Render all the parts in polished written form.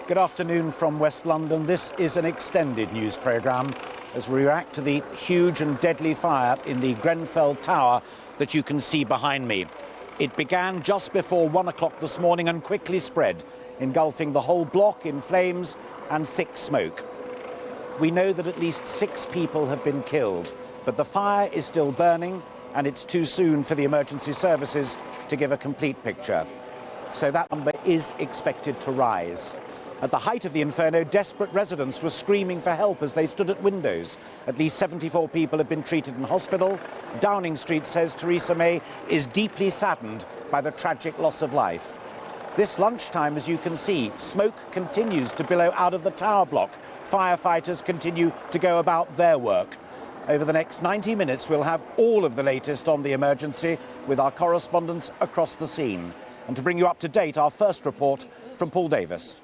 Good afternoon from West London. This is an extended news programme as we react to the huge and deadly fire in the Grenfell Tower that you can see behind me. It began just before 1 o'clock this morning and quickly spread, engulfing the whole block in flames and thick smoke. We know that at least 6 people have been killed, but the fire is still burning and it's too soon for the emergency services to give a complete picture. So that number is expected to rise. At the height of the inferno, desperate residents were screaming for help as they stood at windows. At least 74 people have been treated in hospital. Downing Street says Theresa May is deeply saddened by the tragic loss of life. This lunchtime, as you can see, smoke continues to billow out of the tower block. Firefighters continue to go about their work. Over the next 90 minutes, we'll have all of the latest on the emergency with our correspondents across the scene. And to bring you up to date, our first report from Paul Davis.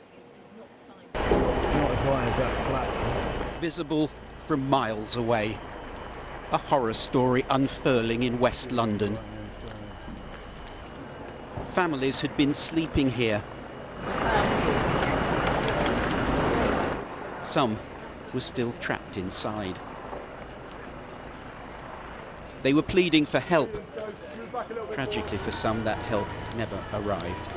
Visible from miles away, a horror story unfurling in West London. Families had been sleeping here. Some were still trapped inside. They were pleading for help. Tragically for some, that help never arrived.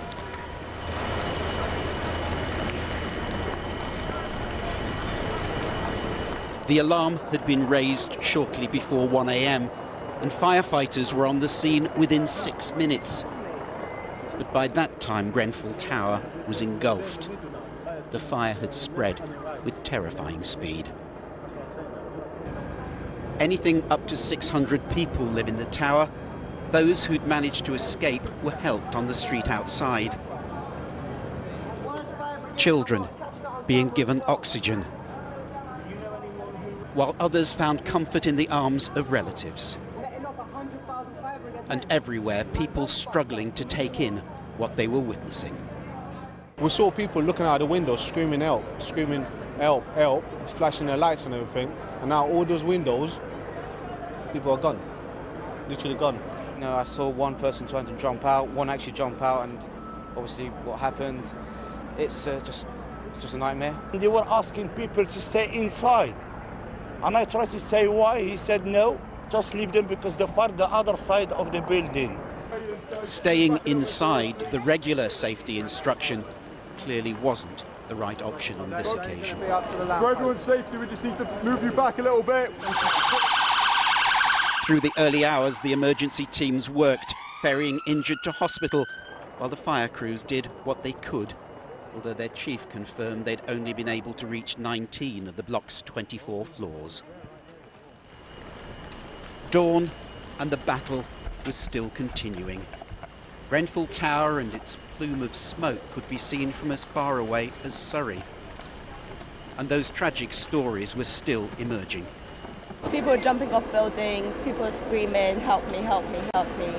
The alarm had been raised shortly before 1 a.m. and firefighters were on the scene within 6 minutes. But by that time, Grenfell Tower was engulfed. The fire had spread with terrifying speed. Anything up to 600 people live in the tower. Those who'd managed to escape were helped on the street outside. Children being given oxygen, while others found comfort in the arms of relatives. And everywhere, people struggling to take in what they were witnessing. We saw people looking out the windows, screaming help, help, flashing their lights and everything. And now all those windows, people are gone, literally gone. You know, I saw one person trying to jump out, one actually jump out, and obviously what happened, it's just a nightmare. They were asking people to stay inside. And I tried to say why. He said no, just leave them because they fire the other side of the building. Staying inside, the regular safety instruction, clearly wasn't the right option on this occasion. For everyone's safety, we just need to move you back a little bit. Through the early hours, the emergency teams worked, ferrying injured to hospital, while the fire crews did what they could, although their chief confirmed they'd only been able to reach 19 of the block's 24 floors. Dawn and the battle was still continuing. Grenfell Tower and its plume of smoke could be seen from as far away as Surrey. And those tragic stories were still emerging. People are jumping off buildings, people are screaming, help me, help me, help me.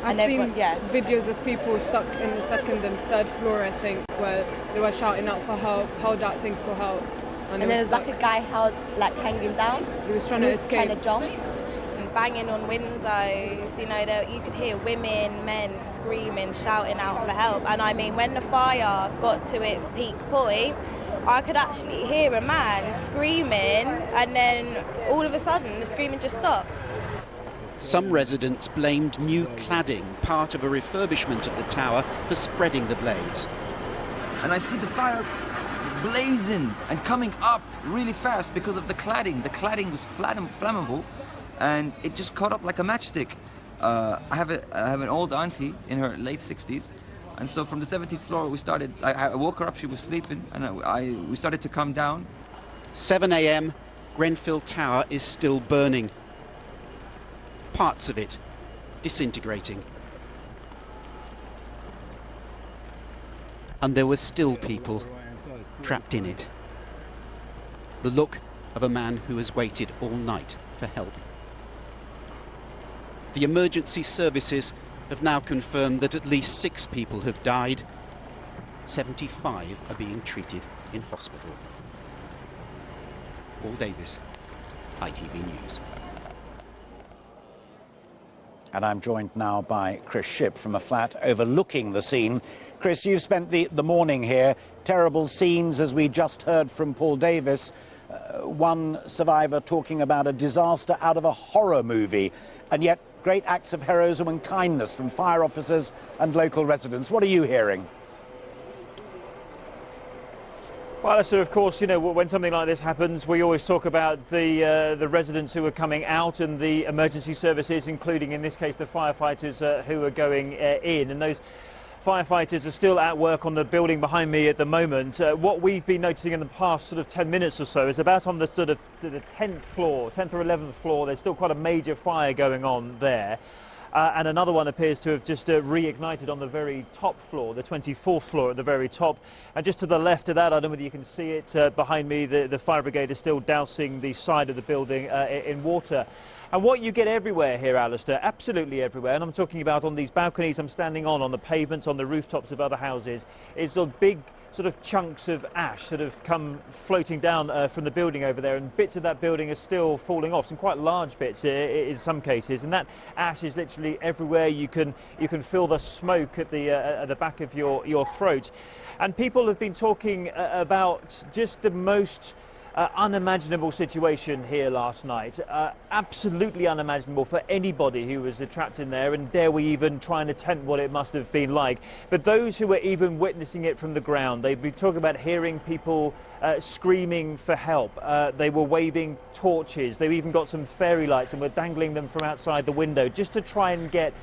I've seen videos of people stuck in the 2nd and 3rd floor, I think, where they were shouting out for help, held out things for help. And there's like a guy hanging down. He was trying to escape. Trying to jump. And banging on windows, you know, you could hear women, men screaming, shouting out for help. And I mean, when the fire got to its peak point, I could actually hear a man screaming, and then all of a sudden the screaming just stopped. Some residents blamed new cladding, part of a refurbishment of the tower, for spreading the blaze. And I see the fire blazing and coming up really fast because of the cladding. The cladding was flammable, and it just caught up like a matchstick. I have an old auntie in her late 60s, and so from the 17th floor we started. I woke her up; she was sleeping, and we started to come down. 7 a.m. Grenfell Tower is still burning. Parts of it disintegrating. And there were still people trapped in it. The look of a man who has waited all night for help. The emergency services have now confirmed that at least 6 people have died. 75 are being treated in hospital. Paul Davis, ITV News. And I'm joined now by Chris Shipp from a flat overlooking the scene Chris, you've spent the morning here. Terrible scenes, as we just heard from Paul Davis. One survivor talking about a disaster out of a horror movie, and yet great acts of heroism and kindness from fire officers and local residents. What are you hearing? Well, Alistair, of course, you know, when something like this happens, we always talk about the residents who are coming out and the emergency services, including in this case the firefighters who are going in, and those firefighters are still at work on the building behind me at the moment. What we've been noticing in the past sort of 10 minutes or so is about on the sort of the 10th floor, 10th or 11th floor, there's still quite a major fire going on there. And another one appears to have just reignited on the very top floor, the 24th floor at the very top. And just to the left of that, I don't know whether you can see it behind me, the fire brigade is still dousing the side of the building in water. And what you get everywhere here, Alistair, absolutely everywhere, and I'm talking about on these balconies I'm standing on the pavements, on the rooftops of other houses, is sort of big sort of chunks of ash that have come floating down from the building over there, and bits of that building are still falling off, some quite large bits in some cases, and that ash is literally everywhere. You can feel the smoke at the back of your throat. And people have been talking about just the most unimaginable situation here last night. Absolutely unimaginable for anybody who was trapped in there, and dare we even try and attempt what it must have been like. But those who were even witnessing it from the ground, they've been talking about hearing people screaming for help. They were waving torches. They even got some fairy lights and were dangling them from outside the window just to try and get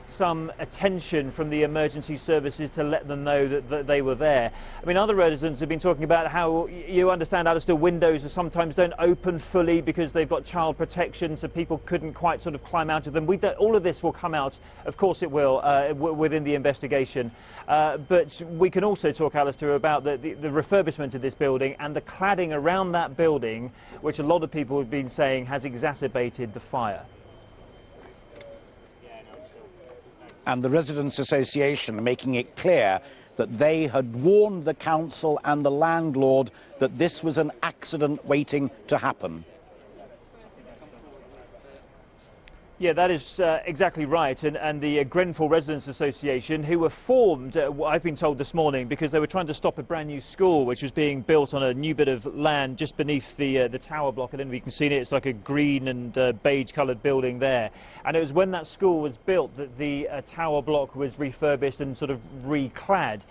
some attention from the emergency services to let them know that they were there. I mean, other residents have been talking about how, you understand, Alistair, windows sometimes don't open fully because they've got child protection, so people couldn't quite sort of climb out of them. All of this will come out, of course it will, within the investigation. But we can also talk, Alistair, about the refurbishment of this building and the cladding around that building, which a lot of people have been saying has exacerbated the fire. And the Residents' Association making it clear that they had warned the council and the landlord that this was an accident waiting to happen. Yeah, that is exactly right. And the Grenfell Residents Association, who were formed, I've been told this morning, because they were trying to stop a brand new school which was being built on a new bit of land just beneath the tower block. I don't know if you can see it. It's like a green and beige coloured building there. And it was when that school was built that the tower block was refurbished and sort of reclad.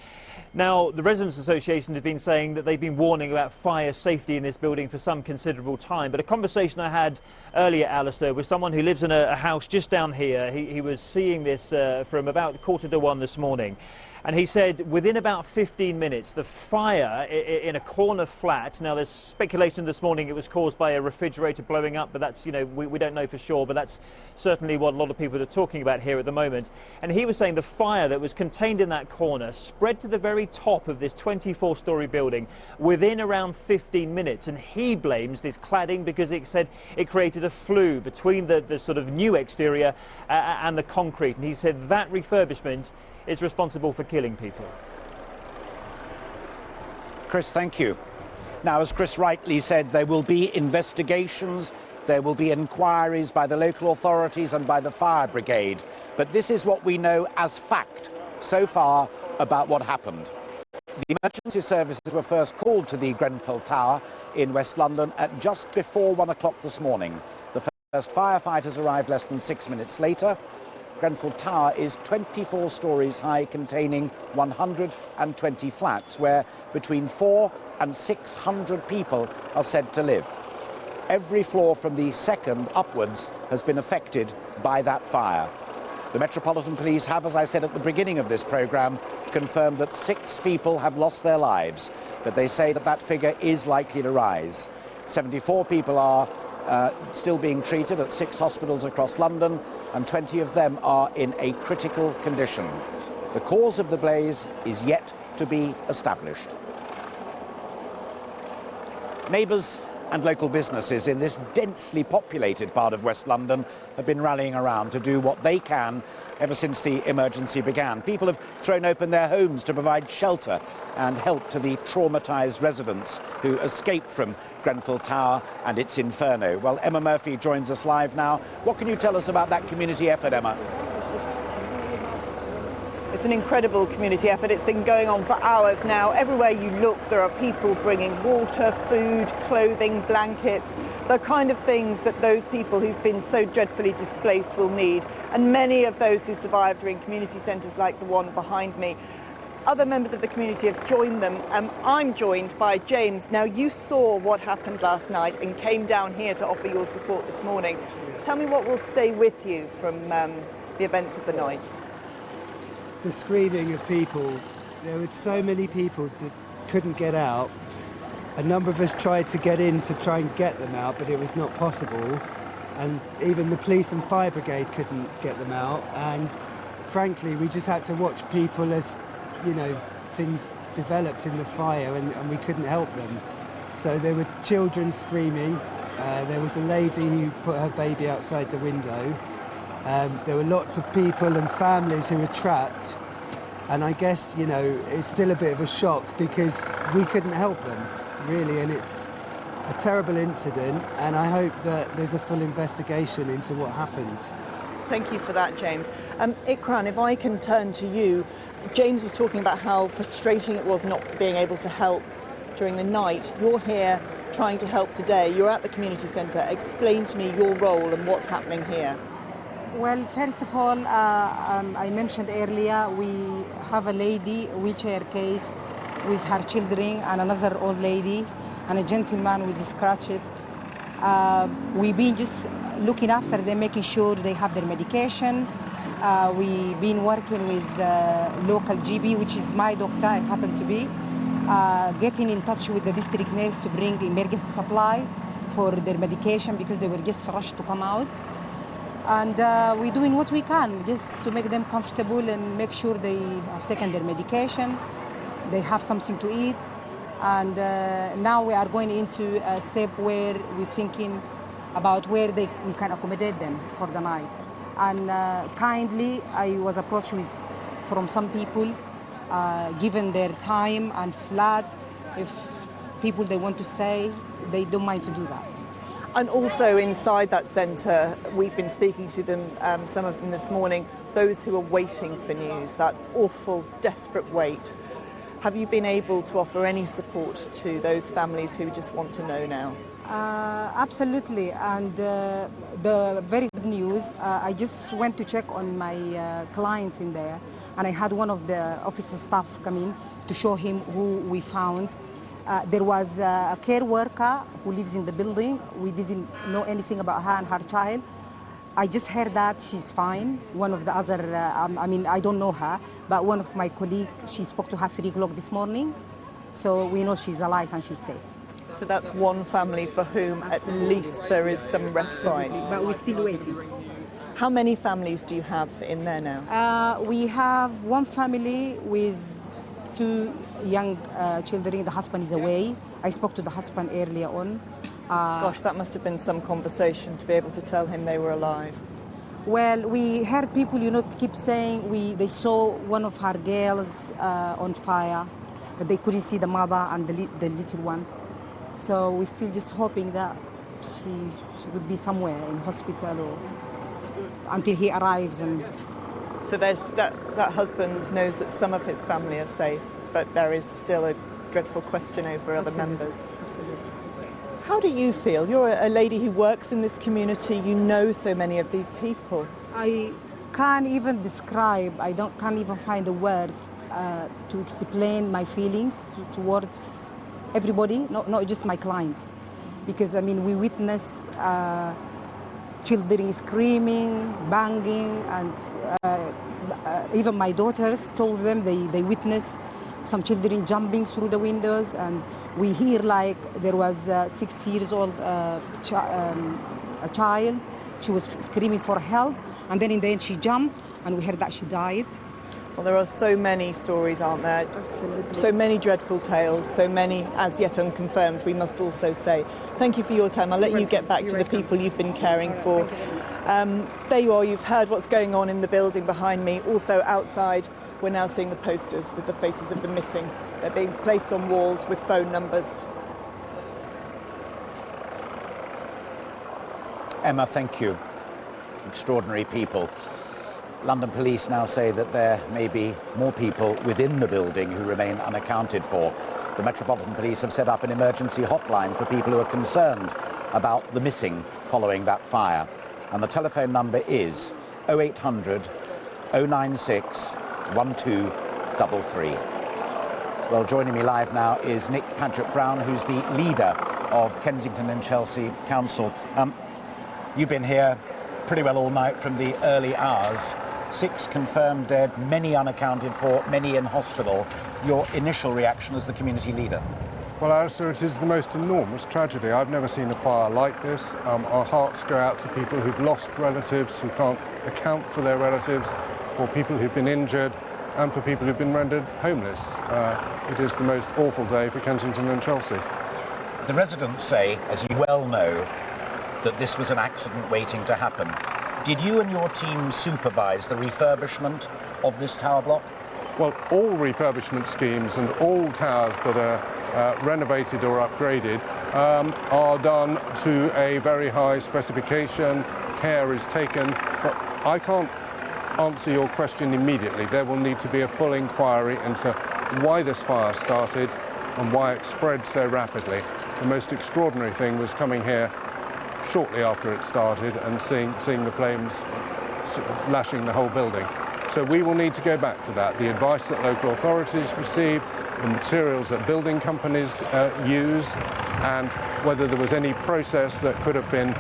Now, the Residents Association has been saying that they've been warning about fire safety in this building for some considerable time. But a conversation I had earlier, Alistair, with someone who lives in a house just down here. He was seeing this from about 1:45 this morning. And he said within about 15 minutes, the fire in a corner flat, now there's speculation this morning it was caused by a refrigerator blowing up, but that's, you know, we don't know for sure, but that's certainly what a lot of people are talking about here at the moment. And he was saying the fire that was contained in that corner spread to the very top of this 24-storey building within around 15 minutes. And he blames this cladding because it said it created a flue between the sort of new exterior and the concrete. And he said that refurbishment is responsible for killing people. Chris, thank you. Now, as Chris rightly said, there will be investigations, there will be inquiries by the local authorities and by the fire brigade. But this is what we know as fact so far about what happened. The emergency services were first called to the Grenfell Tower in West London at just before 1 o'clock this morning. The first firefighters arrived less than 6 minutes later. Grenfell Tower is 24 stories high, containing 120 flats, where between 400 and 600 people are said to live. Every floor from the second upwards has been affected by that fire. The Metropolitan Police have, as I said at the beginning of this programme, confirmed that 6 people have lost their lives, but they say that that figure is likely to rise. 74 people are still being treated at 6 hospitals across London, and 20 of them are in a critical condition. The cause of the blaze is yet to be established. Neighbours and local businesses in this densely populated part of West London have been rallying around to do what they can ever since the emergency began. People have thrown open their homes to provide shelter and help to the traumatised residents who escaped from Grenfell Tower and its inferno. Well, Emma Murphy joins us live now. What can you tell us about that community effort, Emma? It's an incredible community effort. It's been going on for hours now. Everywhere you look, there are people bringing water, food, clothing, blankets, the kind of things that those people who've been so dreadfully displaced will need. And many of those who survived are in community centres like the one behind me. Other members of the community have joined them. I'm joined by James. Now, you saw what happened last night and came down here to offer your support this morning. Tell me what will stay with you from the events of the night. The screaming of people. There were so many people that couldn't get out. A number of us tried to get in to try and get them out, but it was not possible. And even the police and fire brigade couldn't get them out. And frankly, we just had to watch people as, you know, things developed in the fire, and we couldn't help them. So there were children screaming. There was a lady who put her baby outside the window. There were lots of people and families who were trapped, and I guess, you know, it's still a bit of a shock because we couldn't help them, really, and it's a terrible incident, and I hope that there's a full investigation into what happened. Thank you for that, James. Ikran, if I can turn to you, James was talking about how frustrating it was not being able to help during the night. You're here trying to help today. You're at the community centre. Explain to me your role and what's happening here. Well, first of all, I mentioned earlier, we have a lady, wheelchair case, with her children, and another old lady, and a gentleman with scratched. We've been just looking after them, making sure they have their medication. We've been working with the local GP, which is my doctor, I happen to be, getting in touch with the district nurse to bring emergency supply for their medication because they were just rushed to come out. And we're doing what we can just to make them comfortable and make sure they have taken their medication, they have something to eat. And now we are going into a step where we're thinking about where we can accommodate them for the night. And kindly, I was approached from some people, given their time and flat, if people they want to stay, they don't mind to do that. And also inside that centre, we've been speaking to them, some of them this morning, those who are waiting for news, that awful, desperate wait. Have you been able to offer any support to those families who just want to know now? Absolutely, and the very good news, I just went to check on my clients in there, and I had one of the office staff come in to show him who we found. There was a care worker who lives in the building. We didn't know anything about her and her child. I just heard that she's fine. One of the other, I don't know her, but one of my colleagues, she spoke to her 3 o'clock this morning. So we know she's alive and she's safe. So that's one family for whom at least there is some respite. But we're still waiting. How many families do you have in there now? We have one family with 2 young children. The husband is away. I spoke to the husband earlier on. Gosh, that must have been some conversation to be able to tell him they were alive. Well, we heard people, keep saying they saw one of her girls on fire, but they couldn't see the mother and the little one. So we're still just hoping that she would be somewhere in hospital or until he arrives. And so there's that husband knows that some of his family are safe, but there is still a dreadful question over other members. Absolutely. How do you feel? You're a lady who works in this community. You know so many of these people. I can't even describe. Can't even find a word to explain my feelings towards everybody, not just my clients, because we witness children screaming, banging, and even my daughters told them they witnessed some children jumping through the windows, and we hear like there was a 6 years old a child. She was screaming for help, and then in the end she jumped, and we heard that she died. Well, there are so many stories, aren't there? Absolutely. So many dreadful tales, so many as yet unconfirmed, we must also say. Thank you for your time. I'll let you get back to the people you've been caring for. There you are, you've heard what's going on in the building behind me. Also outside, we're now seeing the posters with the faces of the missing. They're being placed on walls with phone numbers. Emma, thank you. Extraordinary people. London police now say that there may be more people within the building who remain unaccounted for. The Metropolitan Police have set up an emergency hotline for people who are concerned about the missing following that fire. And the telephone number is 0800 096 1233. Well, joining me live now is Nick Paget-Brown, who's the leader of Kensington and Chelsea Council. You've been here pretty well all night from the early hours. 6 confirmed dead, many unaccounted for, many in hospital. Your initial reaction as the community leader? Well, Alistair, it is the most enormous tragedy. I've never seen a fire like this. Our hearts go out to people who've lost relatives, who can't account for their relatives, for people who've been injured, and for people who've been rendered homeless. It is the most awful day for Kensington and Chelsea. The residents say, as you well know, that this was an accident waiting to happen. Did you and your team supervise the refurbishment of this tower block? Well, all refurbishment schemes and all towers that are renovated or upgraded are done to a very high specification. Care is taken, but I can't answer your question immediately. There will need to be a full inquiry into why this fire started and why it spread so rapidly. The most extraordinary thing was coming here shortly after it started and seeing the flames lashing the whole building. So we will need to go back to that. The advice that local authorities receive, the materials that building companies use, and whether there was any process that could have been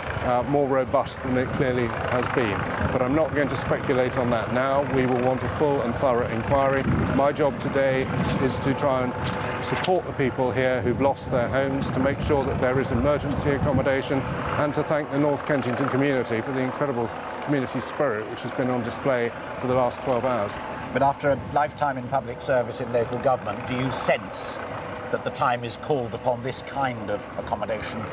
more robust than it clearly has been. But I'm not going to speculate on that now. We will want a full and thorough inquiry. My job today is to try and support the people here who've lost their homes, to make sure that there is emergency accommodation, and to thank the North Kensington community for the incredible community spirit which has been on display for the last 12 hours. But after a lifetime in public service in local government, do you sense that the time is called upon this kind of accommodation?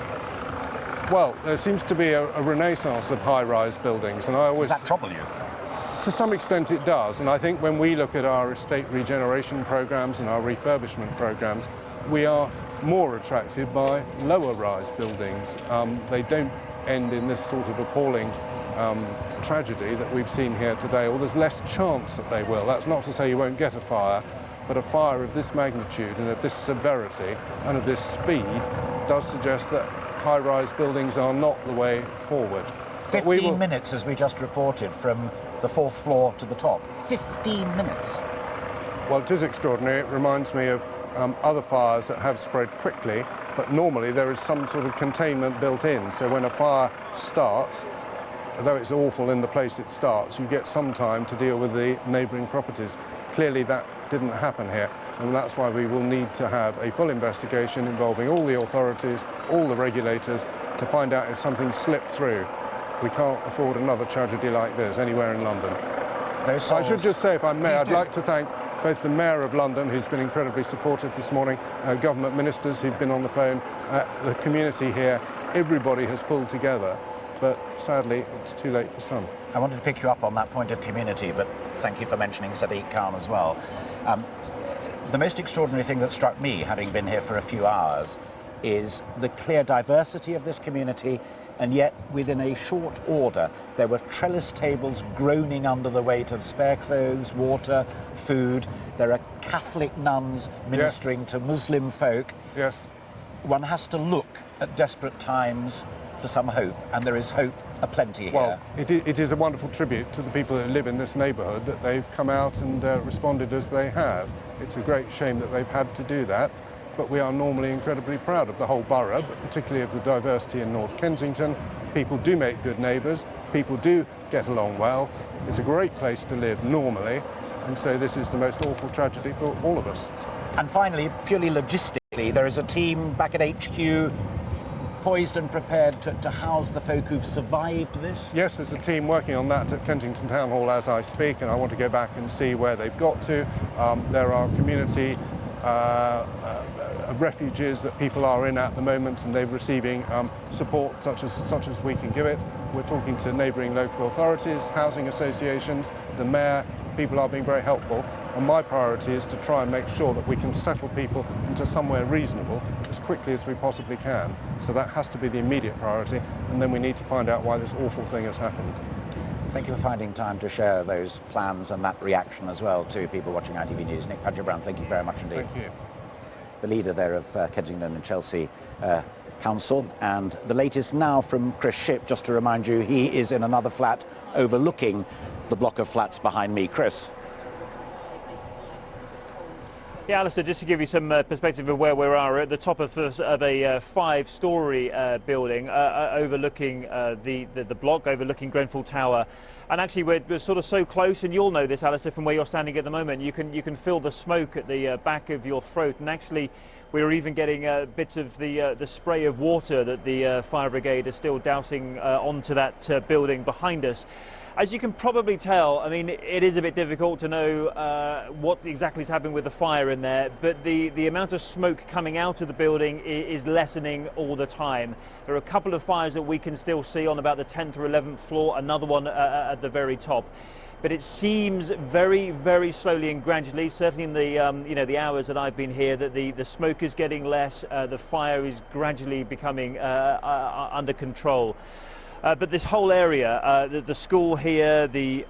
Well, there seems to be a renaissance of high-rise buildings, and I always... Does that trouble you? To some extent it does, and I think when we look at our estate regeneration programmes and our refurbishment programmes, we are more attracted by lower-rise buildings. They don't end in this sort of appalling tragedy that we've seen here today, or there's less chance that they will. That's not to say you won't get a fire, but a fire of this magnitude and of this severity and of this speed does suggest that high-rise buildings are not the way forward. 15 minutes, as we just reported, from the 4th floor to the top. 15 minutes. Well, it is extraordinary. It reminds me of other fires that have spread quickly, but normally there is some sort of containment built in. So when a fire starts, although it's awful in the place it starts, you get some time to deal with the neighbouring properties. Clearly that didn't happen here, and that's why we will need to have a full investigation involving all the authorities, all the regulators, to find out if something slipped through. We can't afford another tragedy like this anywhere in London. I should just say, if I may, I'd like to thank both the Mayor of London, who's been incredibly supportive this morning, government ministers who've been on the phone, the community here. Everybody has pulled together, but sadly it's too late for some. I wanted to pick you up on that point of community, but thank you for mentioning Sadiq Khan as well. The most extraordinary thing that struck me, having been here for a few hours, is the clear diversity of this community, and yet within a short order there were trellis tables groaning under the weight of spare clothes, water, food. There are Catholic nuns ministering to Muslim folk. Yes. One has to look at desperate times for some hope, and there is hope aplenty here. Well, it is a wonderful tribute to the people who live in this neighbourhood that they've come out and responded as they have. It's a great shame that they've had to do that, but we are normally incredibly proud of the whole borough, but particularly of the diversity in North Kensington. People do make good neighbours, people do get along well. It's a great place to live normally, and so this is the most awful tragedy for all of us. And finally, purely logistically, there is a team back at HQ poised and prepared to house the folk who've survived this? Yes, there's a team working on that at Kensington Town Hall as I speak, and I want to go back and see where they've got to. There are community refuges that people are in at the moment, and they're receiving support such as we can give it. We're talking to neighbouring local authorities, housing associations, the mayor. People are being very helpful, and my priority is to try and make sure that we can settle people into somewhere reasonable as quickly as we possibly can. So that has to be the immediate priority, and then we need to find out why this awful thing has happened. Thank you for finding time to share those plans and that reaction as well to people watching ITV News. Nick Paget-Brown, thank you very much indeed. Thank you. The leader there of Kensington and Chelsea Council. And the latest now from Chris Shipp, just to remind you, he is in another flat overlooking the block of flats behind me. Chris. Yeah, Alistair, just to give you some perspective of where we are at the top of a five-storey building overlooking the block, overlooking Grenfell Tower. And actually we're sort of so close, and you'll know this, Alistair, from where you're standing at the moment. You can feel the smoke at the back of your throat, and actually we're even getting bits of the spray of water that the fire brigade is still dousing onto that building behind us. As you can probably tell, I mean, it is a bit difficult to know what exactly is happening with the fire in there, but the amount of smoke coming out of the building is lessening all the time. There are a couple of fires that we can still see on about the 10th or 11th floor, another one at the very top. But it seems very, very slowly and gradually, certainly in the the hours that I've been here, that the smoke is getting less, the fire is gradually becoming under control. But this whole area, the school here, the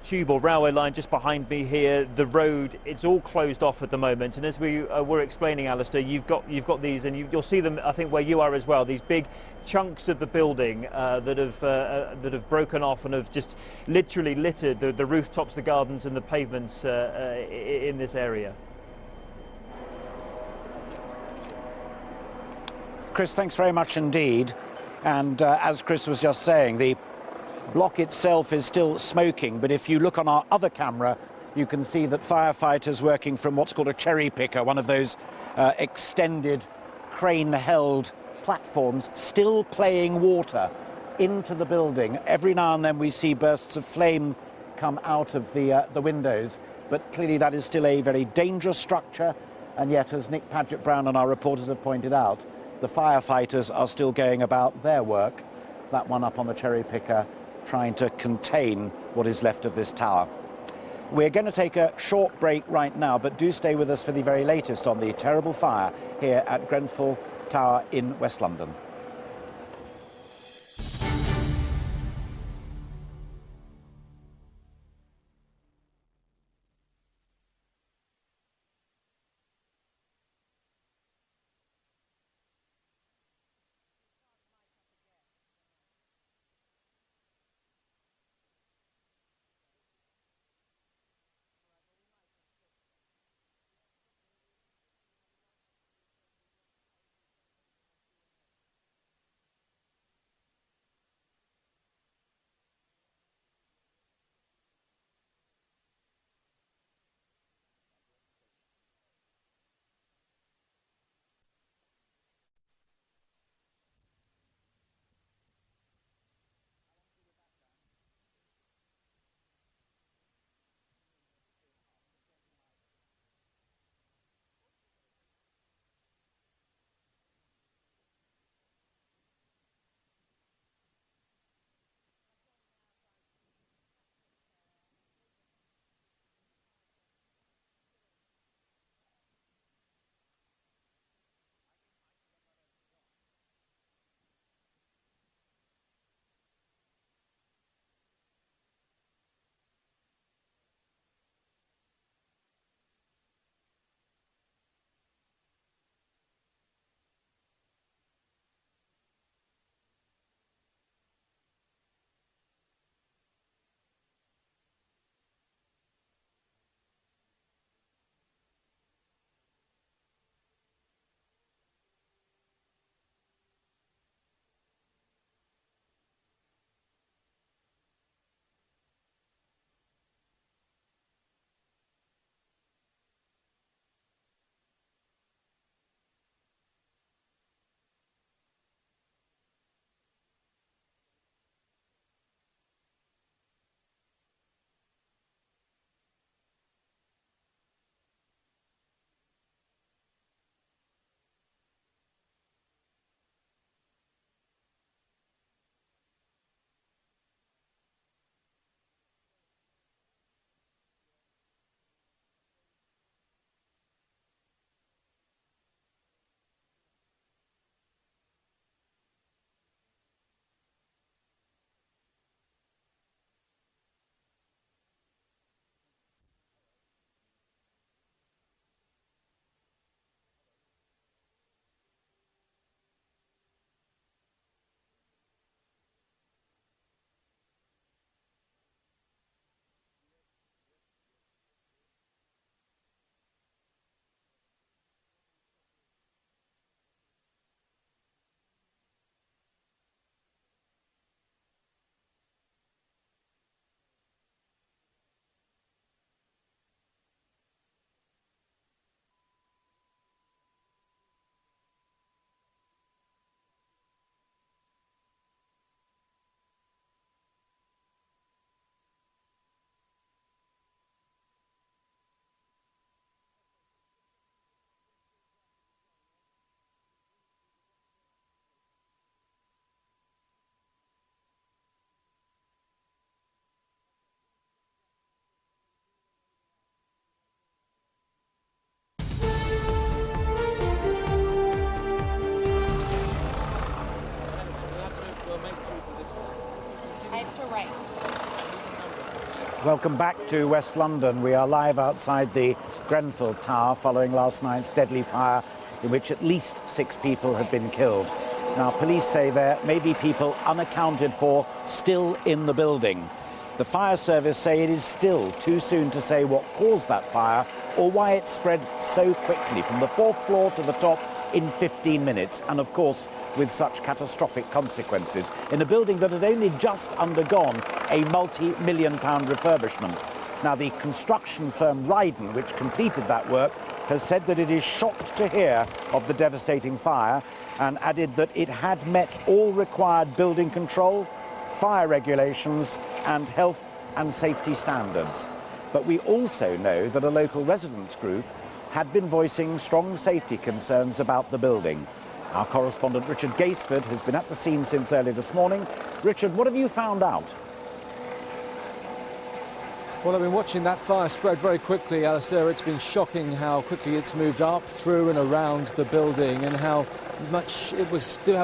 tube or railway line just behind me here, the road, it's all closed off at the moment. And as we were explaining, Alistair, you've got these, and you'll see them, I think, where you are as well. These big chunks of the building that have broken off and have just literally littered the rooftops, the gardens, and the pavements in this area. Chris, thanks very much indeed. And as Chris was just saying, the block itself is still smoking, but if you look on our other camera, you can see that firefighters working from what's called a cherry picker, one of those extended crane-held platforms, still playing water into the building. Every now and then we see bursts of flame come out of the windows, but clearly that is still a very dangerous structure, and yet, as Nick Paget-Brown and our reporters have pointed out, the firefighters are still going about their work, that one up on the cherry picker, trying to contain what is left of this tower. We're going to take a short break right now, but do stay with us for the very latest on the terrible fire here at Grenfell Tower in West London. I have to write. Welcome back to West London. We are live outside the Grenfell Tower following last night's deadly fire in which at least 6 people have been killed. Now, police say there may be people unaccounted for still in the building. The fire service say it is still too soon to say what caused that fire or why it spread so quickly from the 4th floor to the top in 15 minutes, and of course with such catastrophic consequences in a building that had only just undergone a multi-million-pound refurbishment. Now, the construction firm Ryden, which completed that work, has said that it is shocked to hear of the devastating fire and added that it had met all required building control, fire regulations and health and safety standards. But we also know that a local residents group had been voicing strong safety concerns about the building. Our correspondent Richard Gaisford has been at the scene since early this morning. Richard, what have you found out? Well, I've been watching that fire spread very quickly, Alistair. It's been shocking how quickly it's moved up, through and around the building, and how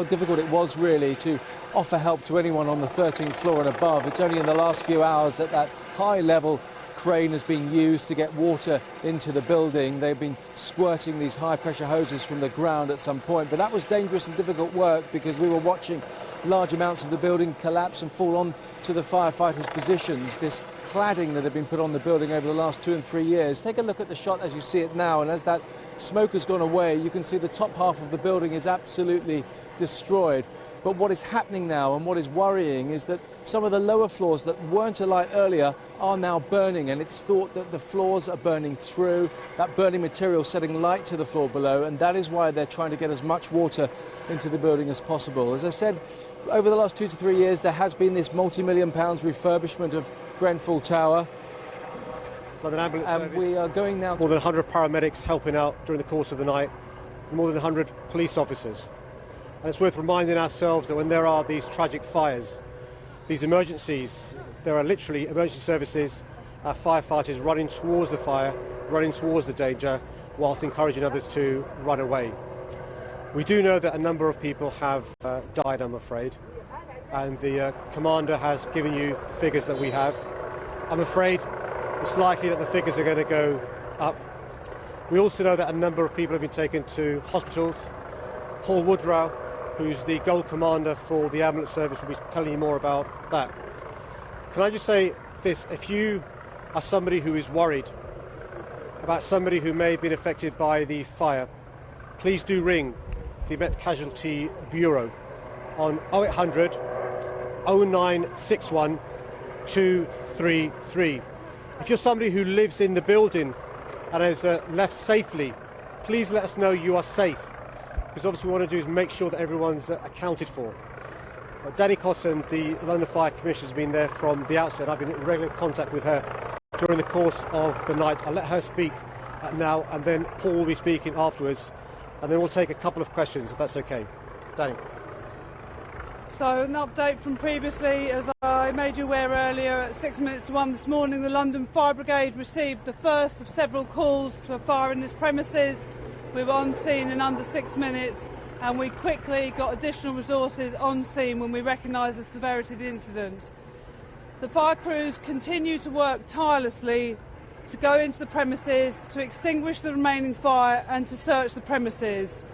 difficult it was really to offer help to anyone on the 13th floor and above. It's only in the last few hours that that high-level crane has been used to get water into the building. They've been squirting these high-pressure hoses from the ground at some point, but that was dangerous and difficult work because we were watching large amounts of the building collapse and fall on to the firefighters' positions. This cladding that had been put on the building over the last 2 and 3 years. Take a look at the shot as you see it now, and as that smoke has gone away, you can see the top half of the building is absolutely destroyed. But what is happening now and what is worrying is that some of the lower floors that weren't alight earlier are now burning, and it's thought that the floors are burning through, that burning material setting light to the floor below, and that is why they're trying to get as much water into the building as possible. As I said, over the last 2 to 3 years there has been this multi-million pounds refurbishment of Grenfell Tower. London Ambulance And Service. we are going now more than 100 paramedics helping out during the course of the night, and more than 100 police officers. And it's worth reminding ourselves that when there are these tragic fires, these emergencies, there are literally emergency services, our firefighters running towards the fire, running towards the danger, whilst encouraging others to run away. We do know that a number of people have died, I'm afraid, and the commander has given you the figures that we have. I'm afraid it's likely that the figures are going to go up. We also know that a number of people have been taken to hospitals. Paul Woodrow, who's the Gold Commander for the ambulance service, will be telling you more about that. Can I just say this, if you are somebody who is worried about somebody who may have been affected by the fire, please do ring the Met Casualty Bureau on 0800 0961 233. If you're somebody who lives in the building and has left safely, please let us know you are safe, because obviously what we want to do is make sure that everyone's accounted for. Danny Cotton, the London Fire Commissioner, has been there from the outset. I've been in regular contact with her during the course of the night. I'll let her speak now, and then Paul will be speaking afterwards, and then we'll take a couple of questions, if that's okay. Danny. So an update from previously, as I made you aware earlier, at 6 minutes to 1 this morning, the London Fire Brigade received the first of several calls to a fire in this premises. We were on scene in under 6 minutes, and we quickly got additional resources on scene when we recognised the severity of the incident. The fire crews continue to work tirelessly to go into the premises, to extinguish the remaining fire and to search the premises.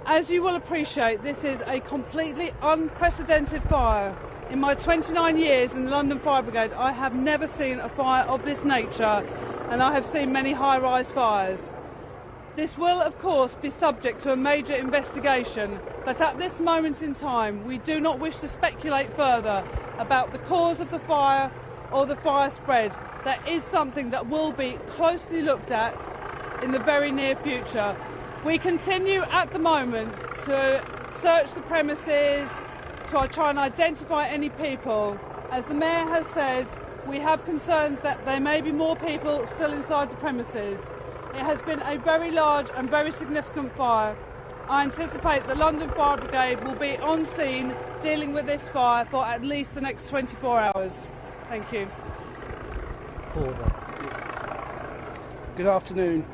As you will appreciate, this is a completely unprecedented fire. In my 29 years in the London Fire Brigade, I have never seen a fire of this nature, and I have seen many high-rise fires. This will, of course, be subject to a major investigation, but at this moment in time, we do not wish to speculate further about the cause of the fire or the fire spread. That is something that will be closely looked at in the very near future. We continue at the moment to search the premises, to try and identify any people. As the Mayor has said, we have concerns that there may be more people still inside the premises. It has been a very large and very significant fire. I anticipate the London Fire Brigade will be on scene dealing with this fire for at least the next 24 hours. Thank you. Good afternoon.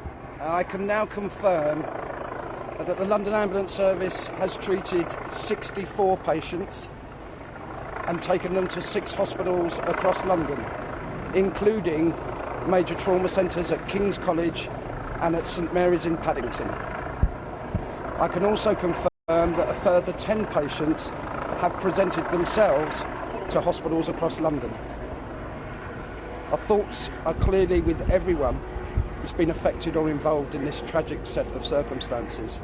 I can now confirm that the London Ambulance Service has treated 64 patients and taken them to 6 hospitals across London, including major trauma centres at King's College and at St Mary's in Paddington. I can also confirm that a further 10 patients have presented themselves to hospitals across London. Our thoughts are clearly with everyone who's been affected or involved in this tragic set of circumstances.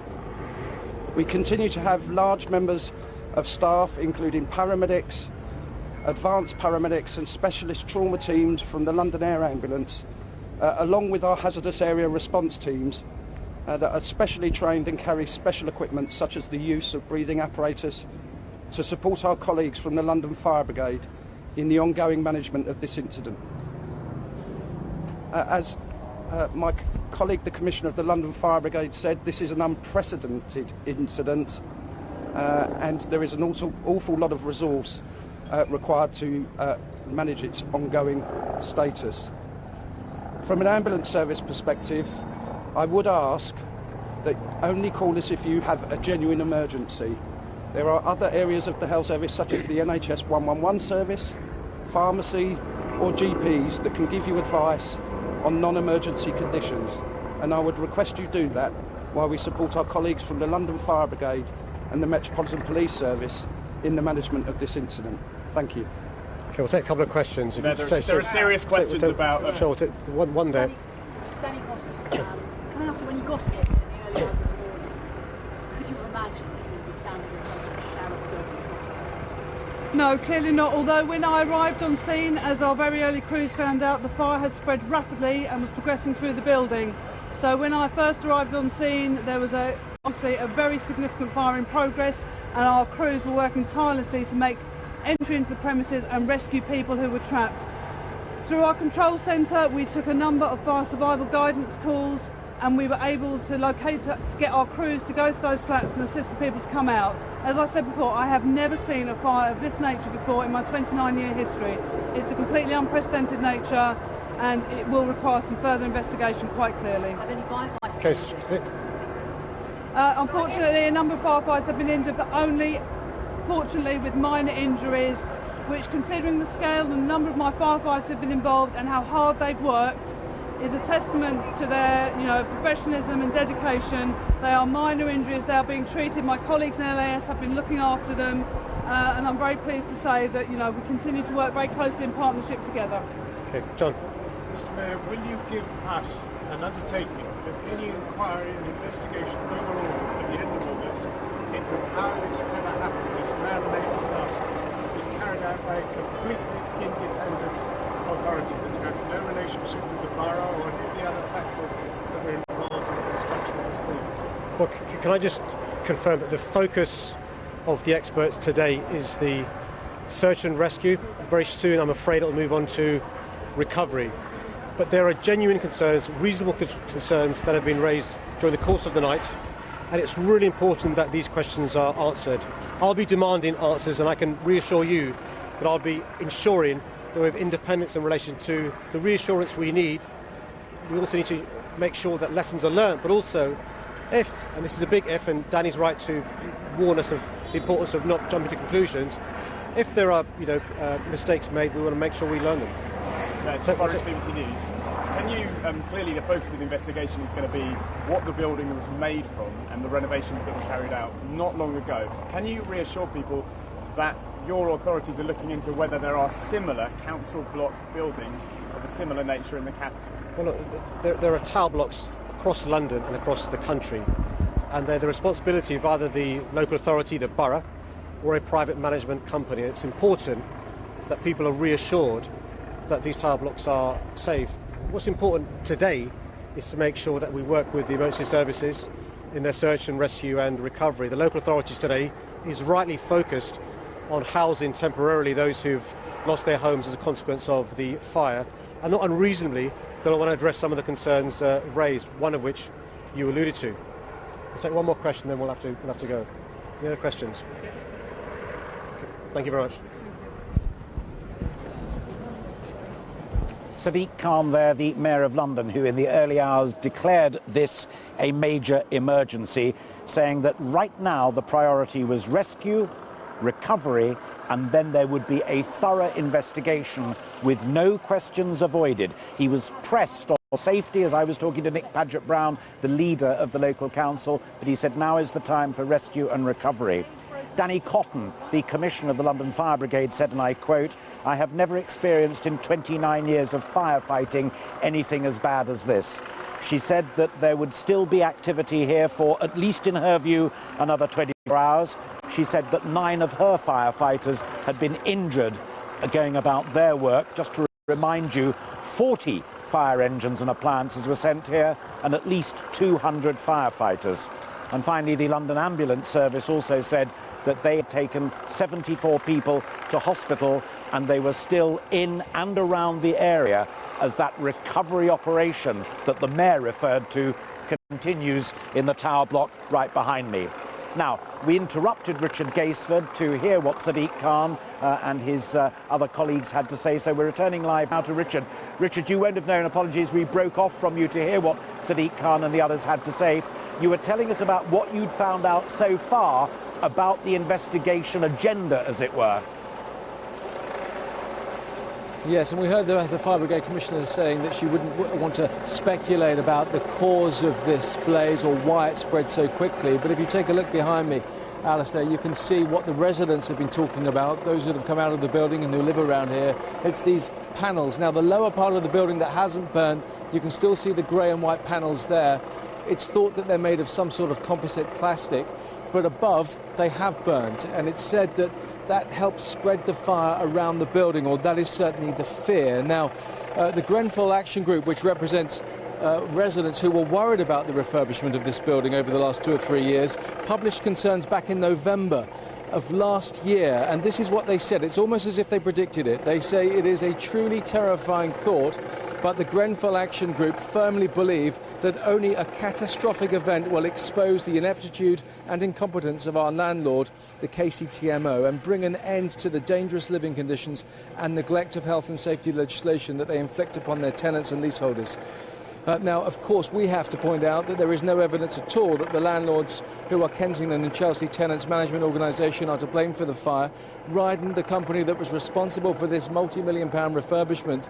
We continue to have large members of staff, including paramedics, advanced paramedics and specialist trauma teams from the London Air Ambulance, along with our hazardous area response teams that are specially trained and carry special equipment such as the use of breathing apparatus to support our colleagues from the London Fire Brigade in the ongoing management of this incident. As my colleague, the Commissioner of the London Fire Brigade, said, this is an unprecedented incident and there is an awful lot of resource required to manage its ongoing status. From an ambulance service perspective, I would ask that only call us if you have a genuine emergency. There are other areas of the health service, such as the NHS 111 service, pharmacy or GPs that can give you advice on non-emergency conditions, and I would request you do that while we support our colleagues from the London Fire Brigade and the Metropolitan Police Service in the management of this incident. Thank you. Okay, we'll take a couple of questions. There are serious questions about... Sure, we'll take one there. Danny Gossett, can I ask you, when you got here in the early hours of the morning, could you imagine that you would be standing in front of a shower of buildings? No, clearly not, although when I arrived on scene, as our very early crews found out, the fire had spread rapidly and was progressing through the building. So when I first arrived on scene, there was obviously a very significant fire in progress, and our crews were working tirelessly to make entry into the premises and rescue people who were trapped. Through our control centre, we took a number of fire survival guidance calls, and we were able to get our crews to go to those flats and assist the people to come out. As I said before, I have never seen a fire of this nature before in my 29-year history. It's a completely unprecedented nature, and it will require some further investigation quite clearly. Have any firefighters? Okay. Unfortunately, a number of firefighters have been injured, but only, fortunately, with minor injuries, which, considering the scale and the number of my firefighters who have been involved and how hard they've worked, is a testament to their, professionalism and dedication. They are minor injuries. They are being treated. My colleagues in LAS have been looking after them, and I'm very pleased to say that, we continue to work very closely in partnership together. Okay, John. Mr. Mayor, will you give us an undertaking that any inquiry and investigation overall at the end of all this into how this ever happened, this man-made disaster, is carried out by a completely independent authority that has no relationship with the borough or any of the other factors that were involved in the construction of this building? Well, can I just confirm that the focus of the experts today is the search and rescue? Very soon, I'm afraid, it'll move on to recovery. But there are genuine concerns, reasonable concerns that have been raised during the course of the night, and it's really important that these questions are answered. I'll be demanding answers, and I can reassure you that I'll be ensuring that we have independence in relation to the reassurance we need. We also need to make sure that lessons are learned, but also if, and this is a big if, and Danny's right to warn us of the importance of not jumping to conclusions, if there are mistakes made, we want to make sure we learn them. Boris, BBC News. Can you, clearly the focus of the investigation is going to be what the building was made from and the renovations that were carried out not long ago. Can you reassure people that your authorities are looking into whether there are similar council block buildings of a similar nature in the capital? Well, look, there are tower blocks across London and across the country, and they're the responsibility of either the local authority, the borough, or a private management company. It's important that people are reassured that these tower blocks are safe. What's important today is to make sure that we work with the emergency services in their search and rescue and recovery. The local authorities today is rightly focused on housing temporarily those who've lost their homes as a consequence of the fire, and not unreasonably that I want to address some of the concerns raised, one of which you alluded to. We'll take one more question, then we'll have to go. Any other questions? Okay. Thank you very much. Sadiq Khan there, the Mayor of London, who in the early hours declared this a major emergency, saying that right now the priority was rescue, recovery and then there would be a thorough investigation with no questions avoided. He was pressed on safety, as I was talking to Nick Paget-Brown, the leader of the local council, but he said now is the time for rescue and recovery. Danny Cotton, the commissioner of the London Fire Brigade, said, and I quote, "I have never experienced in 29 years of firefighting anything as bad as this." She said that there would still be activity here for, at least in her view, another 24 hours. She said that 9 of her firefighters had been injured going about their work. Just to remind you, 40 fire engines and appliances were sent here and at least 200 firefighters. And finally, the London Ambulance Service also said that they had taken 74 people to hospital and they were still in and around the area as that recovery operation that the mayor referred to continues in the tower block right behind me. Now, we interrupted Richard Gaisford to hear what Sadiq Khan and his other colleagues had to say, so we're returning live now to Richard. Richard, you won't have known, apologies, we broke off from you to hear what Sadiq Khan and the others had to say. You were telling us about what you'd found out so far about the investigation agenda, as it were. Yes, and we heard the Fire Brigade Commissioner saying that she wouldn't want to speculate about the cause of this blaze or why it spread so quickly. But if you take a look behind me, Alistair, you can see what the residents have been talking about, those that have come out of the building and who live around here. It's these panels. Now, the lower part of the building that hasn't burned, you can still see the grey and white panels there. It's thought that they're made of some sort of composite plastic, but above they have burned, and it's said that that helps spread the fire around the building, or that is certainly the fear. Now, the Grenfell Action Group, which represents residents who were worried about the refurbishment of this building over the last 2 or 3 years, published concerns back in November of last year, and this is what they said. It's almost as if they predicted it. They say it is a truly terrifying thought, but the Grenfell Action Group firmly believe that only a catastrophic event will expose the ineptitude and incompetence of our landlord, the KCTMO, and bring an end to the dangerous living conditions and neglect of health and safety legislation that they inflict upon their tenants and leaseholders. Now, of course, we have to point out that there is no evidence at all that the landlords, who are Kensington and Chelsea Tenants Management Organisation, are to blame for the fire. Ryden, the company that was responsible for this multi-million-pound refurbishment,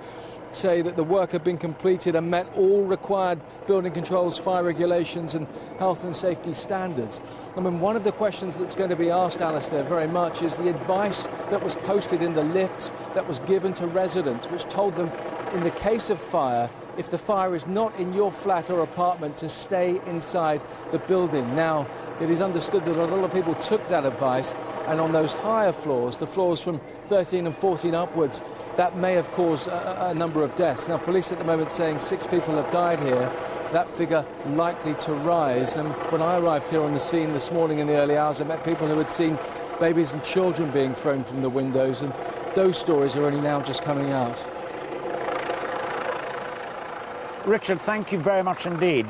say that the work had been completed and met all required building controls, fire regulations and health and safety standards. I mean, one of the questions that's going to be asked, Alistair, very much is the advice that was posted in the lifts that was given to residents, which told them, in the case of fire, if the fire is not in your flat or apartment, to stay inside the building. Now, it is understood that a lot of people took that advice, and on those higher floors, the floors from 13 and 14 upwards, that may have caused a number of deaths. Now, police at the moment saying 6 people have died here. That figure likely to rise. And when I arrived here on the scene this morning in the early hours, I met people who had seen babies and children being thrown from the windows, and those stories are only now just coming out. Richard, thank you very much indeed.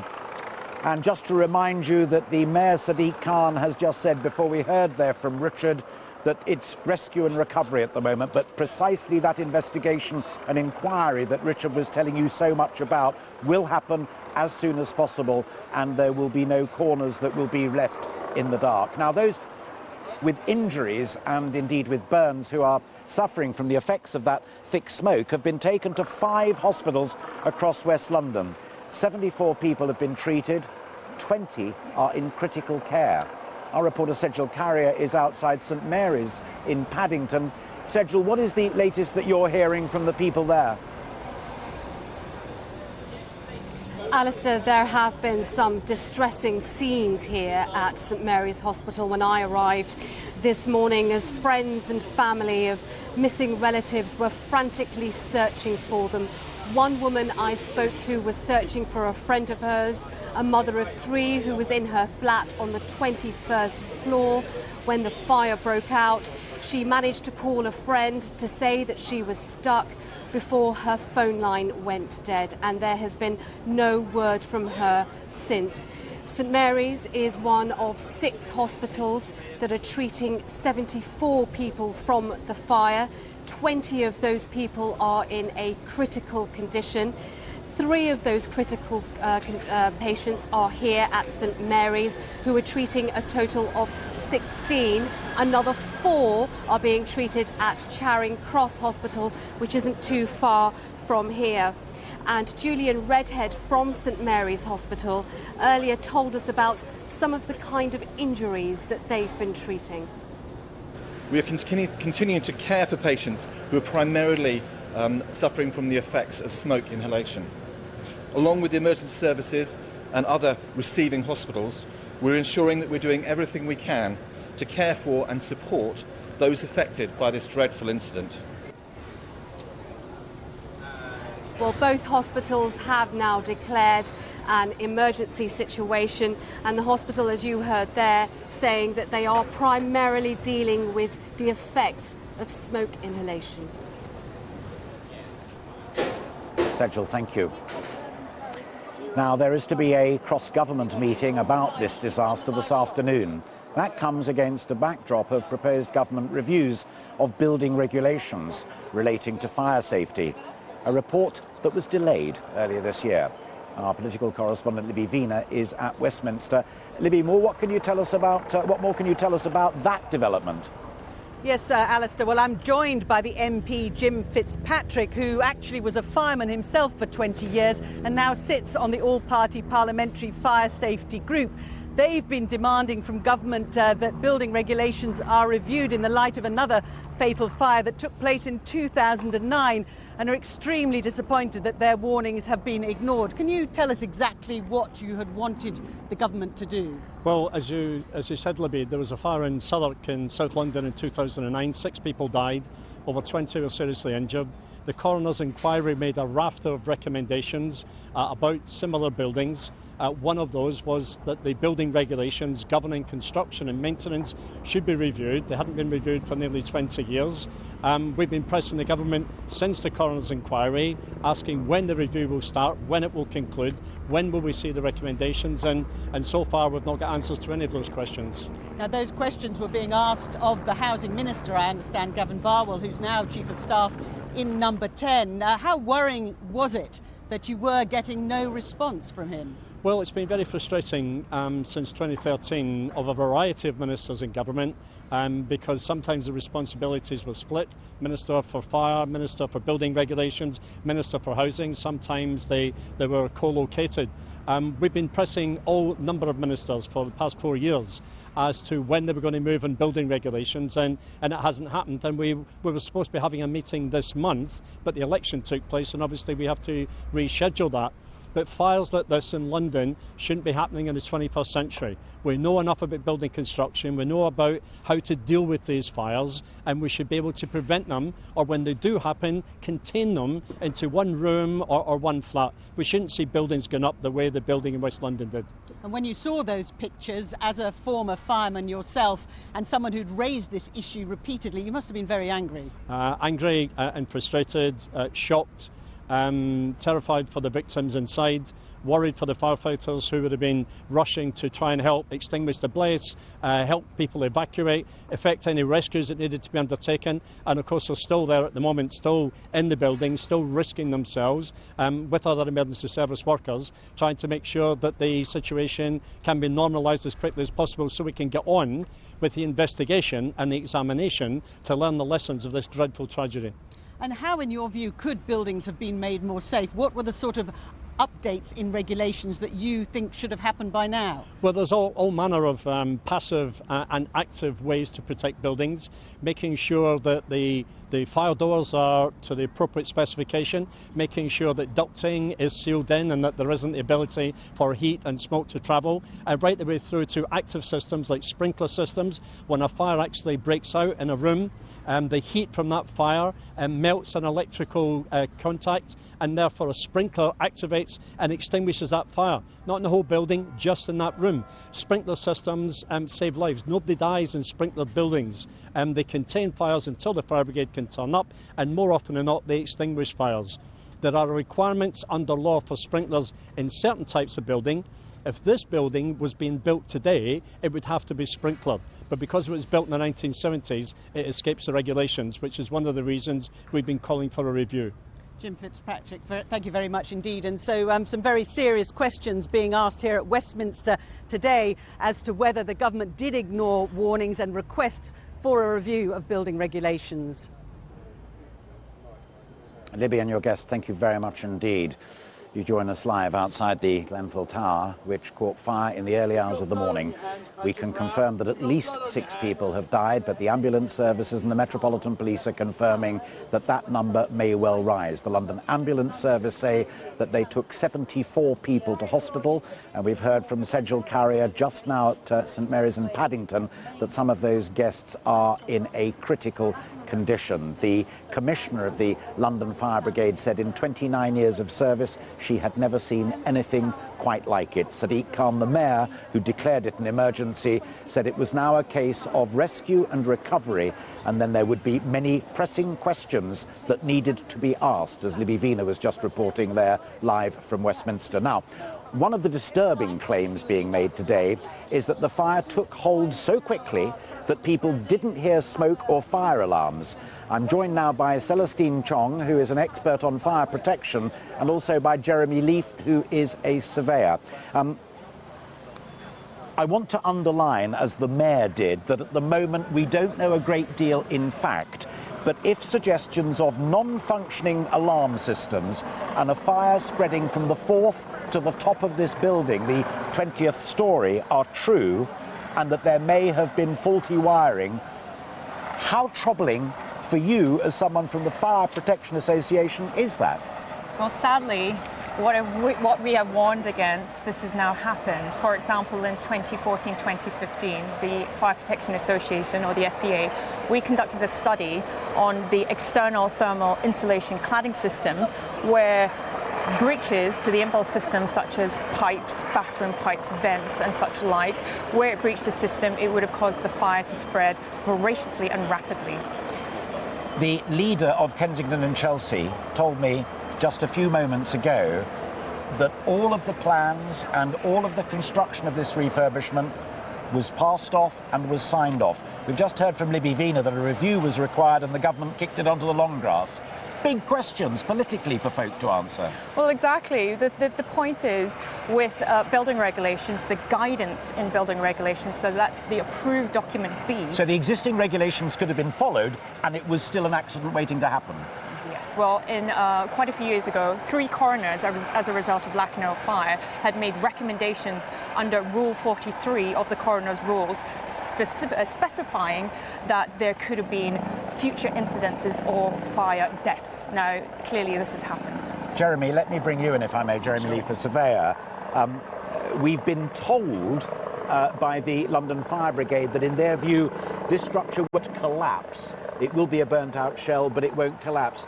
And just to remind you that the Mayor Sadiq Khan has just said, before we heard there from Richard, that it's rescue and recovery at the moment, but precisely that investigation and inquiry that Richard was telling you so much about will happen as soon as possible, and there will be no corners that will be left in the dark. Now, those with injuries and indeed with burns who are suffering from the effects of that thick smoke have been taken to 5 hospitals across West London. 74 people have been treated, 20 are in critical care. Our reporter Sejal Carrier is outside St Mary's in Paddington. Sejal, what is the latest that you're hearing from the people there? Alistair, there have been some distressing scenes here at St Mary's Hospital when I arrived this morning, as friends and family of missing relatives were frantically searching for them. One woman I spoke to was searching for a friend of hers, a mother of 3 who was in her flat on the 21st floor when the fire broke out. She managed to call a friend to say that she was stuck before her phone line went dead, and there has been no word from her since. St Mary's is one of 6 hospitals that are treating 74 people from the fire. 20 of those people are in a critical condition. 3 of those critical patients are here at St Mary's, who are treating a total of 16. Another 4 are being treated at Charing Cross Hospital, which isn't too far from here. And Julian Redhead from St Mary's Hospital earlier told us about some of the kind of injuries that they've been treating. We are continuing to care for patients who are primarily suffering from the effects of smoke inhalation. Along with the emergency services and other receiving hospitals, we're ensuring that we're doing everything we can to care for and support those affected by this dreadful incident. Well, both hospitals have now declared an emergency situation, and the hospital, as you heard there, saying that they are primarily dealing with the effects of smoke inhalation. Sejal, thank you. Now, there is to be a cross-government meeting about this disaster this afternoon. That comes against a backdrop of proposed government reviews of building regulations relating to fire safety, a report that was delayed earlier this year. Our political correspondent Libby Vina is at Westminster. Libby, what more can you tell us about that development? Yes, Alistair. Well, I'm joined by the MP Jim Fitzpatrick, who actually was a fireman himself for 20 years and now sits on the all-party parliamentary fire safety group. They've been demanding from government that building regulations are reviewed in the light of another fatal fire that took place in 2009 and are extremely disappointed that their warnings have been ignored. Can you tell us exactly what you had wanted the government to do? Well, as you said, Libby, there was a fire in Southwark in South London in 2009. 6 people died, over 20 were seriously injured. The coroner's inquiry made a raft of recommendations about similar buildings. One of those was that the building regulations governing construction and maintenance should be reviewed. They hadn't been reviewed for nearly 20 years. We've been pressing the government since the coroner's inquiry, asking when the review will start, when it will conclude, when will we see the recommendations, and so far we've not got answers to any of those questions. Now, those questions were being asked of the Housing Minister, I understand, Gavin Barwell, who's now Chief of Staff in Number 10. How worrying was it that you were getting no response from him? Well, it's been very frustrating since 2013 of a variety of ministers in government because sometimes the responsibilities were split. Minister for Fire, Minister for Building Regulations, Minister for Housing. Sometimes they were co-located. We've been pressing all number of ministers for the past 4 years as to when they were going to move on building regulations, and it hasn't happened. And we were supposed to be having a meeting this month, but the election took place, and obviously we have to reschedule that. But fires like this in London shouldn't be happening in the 21st century. We know enough about building construction, we know about how to deal with these fires, and we should be able to prevent them, or when they do happen, contain them into one room or one flat. We shouldn't see buildings going up the way the building in West London did. And when you saw those pictures, as a former fireman yourself and someone who'd raised this issue repeatedly, you must have been very angry. Angry and frustrated, shocked. Terrified for the victims inside, worried for the firefighters who would have been rushing to try and help extinguish the blaze, help people evacuate, effect any rescues that needed to be undertaken, and of course they're still there at the moment, still in the building, still risking themselves with other emergency service workers, trying to make sure that the situation can be normalised as quickly as possible so we can get on with the investigation and the examination to learn the lessons of this dreadful tragedy. And how, in your view, could buildings have been made more safe? What were the sort of updates in regulations that you think should have happened by now? Well, there's all manner of passive and active ways to protect buildings, making sure that the fire doors are to the appropriate specification, making sure that ducting is sealed in and that there isn't the ability for heat and smoke to travel, and right the way through to active systems like sprinkler systems. When a fire actually breaks out in a room, the heat from that fire melts an electrical contact, and therefore a sprinkler activates and extinguishes that fire. Not in the whole building, just in that room. Sprinkler systems save lives. Nobody dies in sprinkler buildings. They contain fires until the fire brigade can turn up, and more often than not they extinguish fires. There are requirements under law for sprinklers in certain types of building. If this building was being built today, it would have to be sprinklered. But because it was built in the 1970s, it escapes the regulations, which is one of the reasons we've been calling for a review. Jim Fitzpatrick, thank you very much indeed. And so some very serious questions being asked here at Westminster today as to whether the government did ignore warnings and requests for a review of building regulations. Libby and your guest, thank you very much indeed. You join us live outside the Grenfell Tower, which caught fire in the early hours of the morning. We can confirm that at least 6 people have died, but the ambulance services and the Metropolitan Police are confirming that that number may well rise. The London Ambulance Service say that they took 74 people to hospital, and we've heard from Sedgell Carrier just now at St Mary's in Paddington that some of those guests are in a critical condition. The commissioner of the London Fire Brigade said in 29 years of service she had never seen anything quite like it. Sadiq Khan, the mayor, who declared it an emergency, said it was now a case of rescue and recovery, and then there would be many pressing questions that needed to be asked, as Libby Vina was just reporting there live from Westminster. Now, one of the disturbing claims being made today is that the fire took hold so quickly that people didn't hear smoke or fire alarms. I'm joined now by Celestine Chong, who is an expert on fire protection, and also by Jeremy Leaf, who is a surveyor. I want to underline, as the mayor did, that at the moment we don't know a great deal in fact, but if suggestions of non-functioning alarm systems and a fire spreading from the 4th to the top of this building, the 20th story, are true, and that there may have been faulty wiring, how troubling for you as someone from the Fire Protection Association is that? Well, sadly, what we have warned against, this has now happened. For example, in 2014-2015, the Fire Protection Association, or the FPA, we conducted a study on the external thermal insulation cladding system where breaches to the impulse system, such as pipes, bathroom pipes, vents and such like, where it breached the system, it would have caused the fire to spread voraciously and rapidly. The leader of Kensington and Chelsea told me just a few moments ago that all of the plans and all of the construction of this refurbishment was passed off and was signed off. We've just heard from Libby Vina that a review was required and the government kicked it onto the long grass. Big questions politically for folk to answer. Well, exactly. The point is, with building regulations, the guidance in building regulations, so that's the approved document B. So the existing regulations could have been followed and it was still an accident waiting to happen? Yes. Well, in quite a few years ago, 3 coroners, as a result of Lacanau fire, had made recommendations under Rule 43 of the coroner's rules, specifying that there could have been future incidences or fire deaths. Now, clearly this has happened. Jeremy, let me bring you in, if I may, Jeremy Leaf, a surveyor. We've been told by the London Fire Brigade that in their view this structure would collapse. It will be a burnt out shell, but it won't collapse.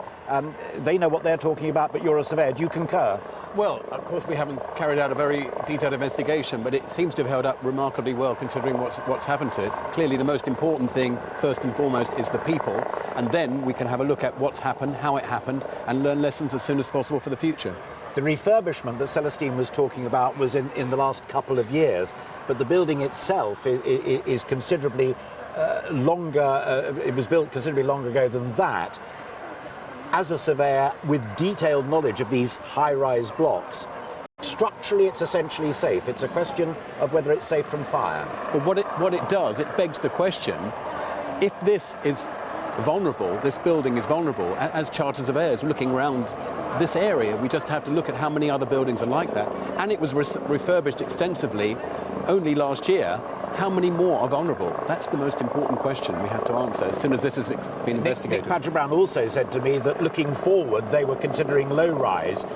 They know what they're talking about, but you're a surveyor. Do you concur? Well, of course we haven't carried out a very detailed investigation, but it seems to have held up remarkably well considering what's happened to it. Clearly the most important thing, first and foremost, is the people, and then we can have a look at what's happened, how it happened, and learn lessons as soon as possible for the future. The refurbishment that Celestine was talking about was in the last couple of years, but the building itself is considerably longer. It was built considerably longer ago than that. As a surveyor with detailed knowledge of these high-rise blocks, structurally it's essentially safe. It's a question of whether it's safe from fire. But what it does, it begs the question, if this is vulnerable, this building is vulnerable, as charter surveyors looking around this area, we just have to look at how many other buildings are like that. And it was refurbished extensively only last year. How many more are vulnerable? That's the most important question we have to answer as soon as this has been investigated. Nick Patrick-Brown also said to me that looking forward they were considering low-rise,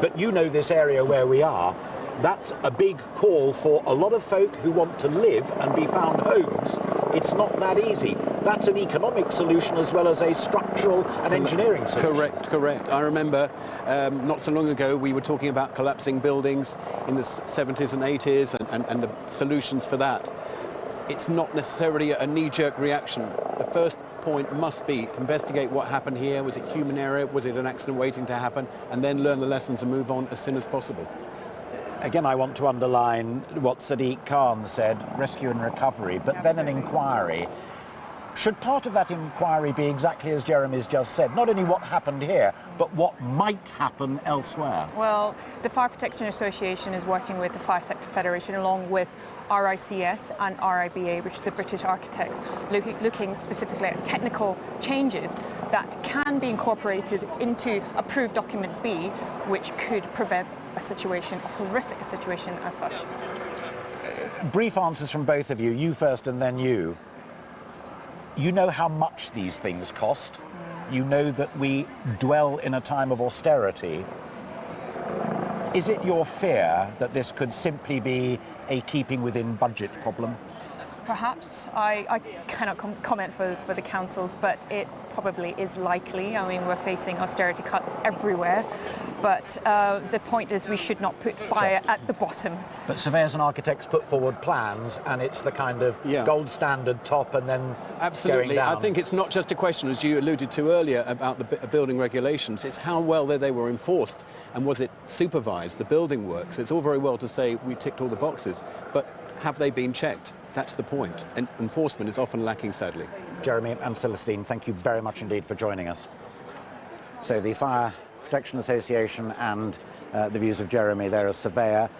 but you know this area where we are. That's a big call for a lot of folk who want to live and be found homes. It's not that easy. That's an economic solution as well as a structural and engineering solution. Correct. I remember not so long ago we were talking about collapsing buildings in the 70s and 80s and the solutions for that. It's not necessarily a knee-jerk reaction. The first point must be investigate what happened here. Was it human error? Was it an accident waiting to happen? And then learn the lessons and move on as soon as possible. Again, I want to underline what Sadiq Khan said, rescue and recovery, but then an inquiry. Should part of that inquiry be exactly as Jeremy's just said? Not only what happened here, but what might happen elsewhere? Well, the Fire Protection Association is working with the Fire Sector Federation along with RICS and RIBA, which is the British architects, looking specifically at technical changes that can be incorporated into approved document B, which could prevent a situation, a horrific situation as such. Brief answers from both of you. You first and then you. You know how much these things cost. You know that we dwell in a time of austerity. Is it your fear that this could simply be a keeping within budget problem? Perhaps. I cannot comment for the councils, but it probably is likely. I mean, we're facing austerity cuts everywhere, but the point is we should not put fire at the bottom. But surveyors and architects put forward plans, and it's the kind of gold standard top and then absolutely going down. I think it's not just a question, as you alluded to earlier, about the building regulations. It's how well they were enforced, and was it supervised, the building works. It's all very well to say we ticked all the boxes, but have they been checked? That's the point. And enforcement is often lacking, sadly. Jeremy and Celestine, thank you very much indeed for joining us. So the Fire Protection Association and the views of Jeremy, they're a surveyor.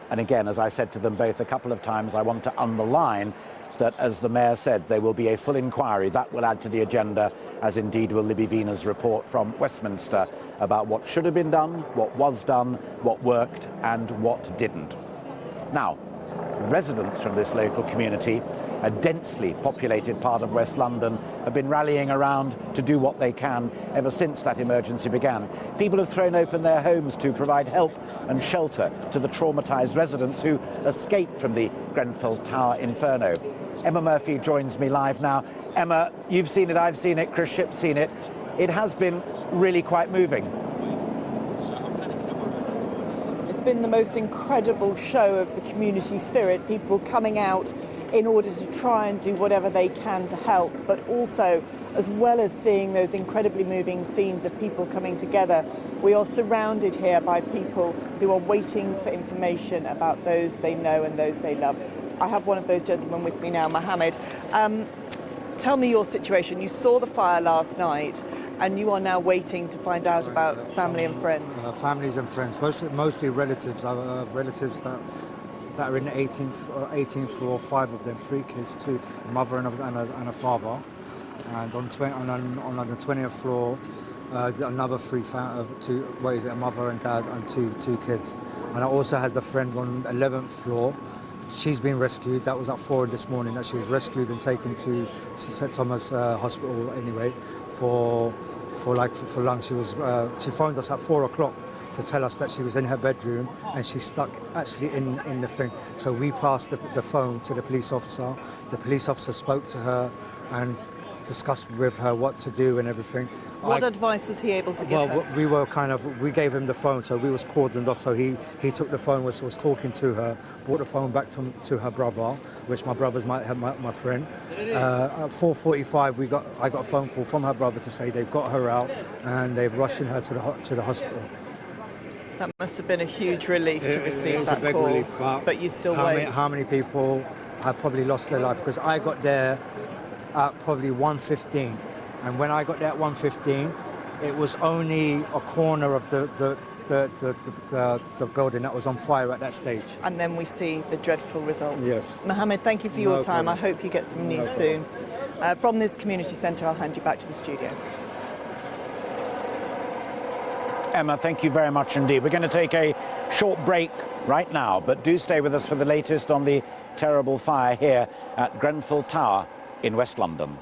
And again, as I said to them both a couple of times, I want to underline that, as the Mayor said, there will be a full inquiry. That will add to the agenda, as indeed will Libby Vina's report from Westminster about what should have been done, what was done, what worked and what didn't. Now, residents from this local community, a densely populated part of West London, have been rallying around to do what they can ever since that emergency began. People have thrown open their homes to provide help and shelter to the traumatised residents who escaped from the Grenfell Tower inferno. Emma Murphy joins me live now. Emma, you've seen it, I've seen it, Chris Ship's seen it. It has been really quite moving. Been the most incredible show of the community spirit, people coming out in order to try and do whatever they can to help, but also, as well as seeing those incredibly moving scenes of people coming together, we are surrounded here by people who are waiting for information about those they know and those they love. I have one of those gentlemen with me now, Mohammed. Tell me your situation. You saw the fire last night and you are now waiting to find out about family and friends. Families and friends, mostly relatives. Relatives that are in the 18th floor, 5 of them, 3 kids, 2, a mother and a father. And on the 20th floor, another 3 a mother and dad and two kids. And I also had the friend on the 11th floor. She's been rescued. That was at 4 this morning that she was rescued and taken to St Thomas Hospital anyway for lunch. She phoned us at 4 o'clock to tell us that she was in her bedroom and she's stuck actually in the thing. So we passed the phone to the police officer. The police officer spoke to her and discussed with her what to do and everything. What advice was he able to give her? We gave him the phone, so we was cordoned off, so he took the phone, was talking to her, brought the phone back to her brother, which my brother's my friend. At 4:45 I got a phone call from her brother to say they've got her out and they've rushing her to the hospital. That must have been a huge relief to receive that call, relief, but you still wait. How many people have probably lost their life? Because I got there at probably 1:15, and when I got there at 1:15, it was only a corner of the building that was on fire at that stage. And then we see the dreadful results. Yes. Mohammed, thank you for your time. Problem. I hope you get some news soon. From this community centre, I'll hand you back to the studio. Emma, thank you very much indeed. We're going to take a short break right now, but do stay with us for the latest on the terrible fire here at Grenfell Tower in West London.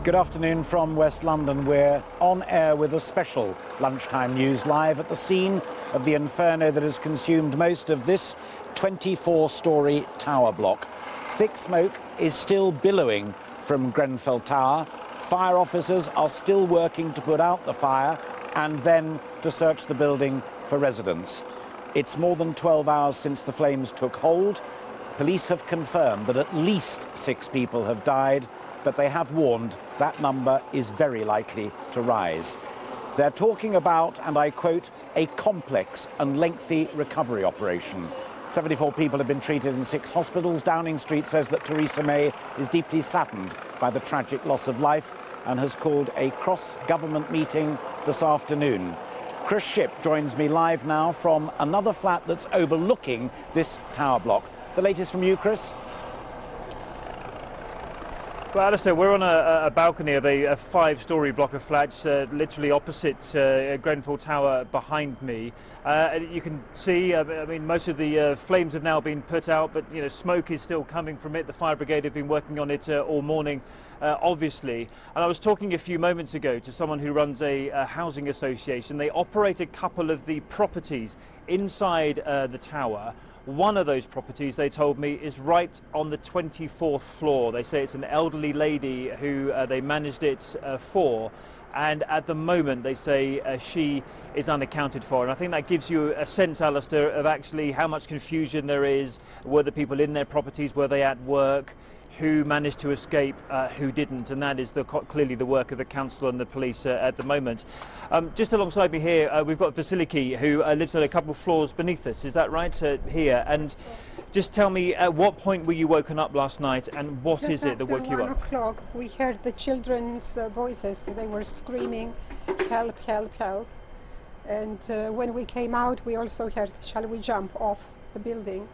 Good afternoon from West London. We're on air with a special lunchtime news live at the scene of the inferno that has consumed most of this 24-storey tower block. Thick smoke is still billowing from Grenfell Tower. Fire officers are still working to put out the fire and then to search the building for residents. It's more than 12 hours since the flames took hold. Police have confirmed that at least 6 people have died, but they have warned that number is very likely to rise. They're talking about, and I quote, a complex and lengthy recovery operation. 74 people have been treated in 6 hospitals. Downing Street says that Theresa May is deeply saddened by the tragic loss of life and has called a cross-government meeting this afternoon. Chris Shipp joins me live now from another flat that's overlooking this tower block. The latest from you, Chris? Well, Alistair, we're on a balcony of a 5-storey block of flats, literally opposite Grenfell Tower behind me. You can see, I mean, most of the flames have now been put out, but smoke is still coming from it. The fire brigade have been working on it all morning, obviously. And I was talking a few moments ago to someone who runs a housing association. They operate a couple of the properties inside the tower. One of those properties, they told me, is right on the 24th floor. They say it's an elderly lady who they managed it for, and at the moment they say she is unaccounted for. And I think that gives you a sense, Alistair, of actually how much confusion there is. Were the people in their properties, were they at work? Who managed to escape, who didn't, and that is clearly the work of the council and the police at the moment. Just alongside me here, we've got Vasiliki, who lives at a couple of floors beneath us. Is that right, here? And just tell me, at what point were you woken up last night, and what is it that woke you up? 1 o'clock, we heard the children's voices. They were screaming, "Help! Help! Help!" And when we came out, we also heard, "Shall we jump off the building?"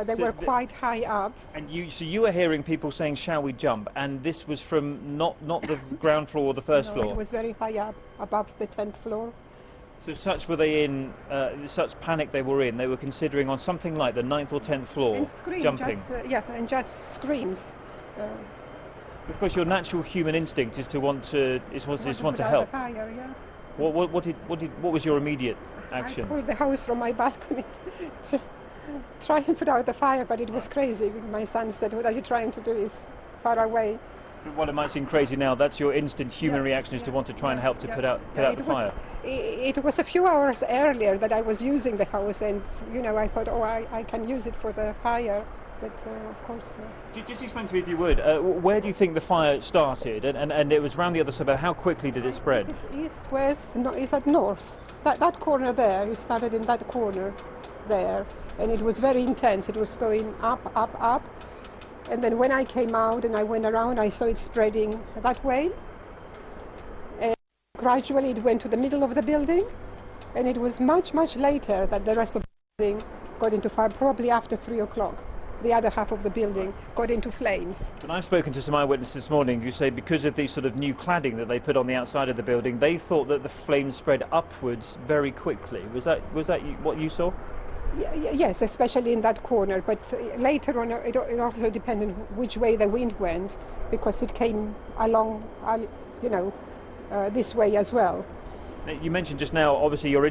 They were quite high up. And so you were hearing people saying, "Shall we jump?" And this was from not the ground floor or the first floor? It was very high up, above the 10th floor. So such were they in, such panic they were in, they were considering on something like the 9th or 10th floor and jumping? And just screams. Of course, your natural human instinct is to want to help. Fire, yeah. What was your immediate action? I pulled the hose from my balcony to try and put out the fire, but it was crazy. My son said, "What are you trying to do? It's far away." While it might seem crazy now, that's your instant human reaction, is to want to try and help to put out the fire. It was a few hours earlier that I was using the hose, and I thought, oh, I can use it for the fire, but of course. Just explain to me, if you would, where do you think the fire started, and it was around the other side, but how quickly did it spread? It's east, west, no, it's at north. That corner there, it started in that corner there, and it was very intense. It was going up, up, up. And then when I came out and I went around, I saw it spreading that way. And gradually it went to the middle of the building. And it was much, much later that the rest of the building got into fire, probably after 3 o'clock. The other half of the building got into flames. And I've spoken to some eyewitnesses this morning who say because of the sort of new cladding that they put on the outside of the building, they thought that the flames spread upwards very quickly. Was that what you saw? Yes, especially in that corner, but later on it also depended which way the wind went, because it came along, this way as well. You mentioned just now, obviously, your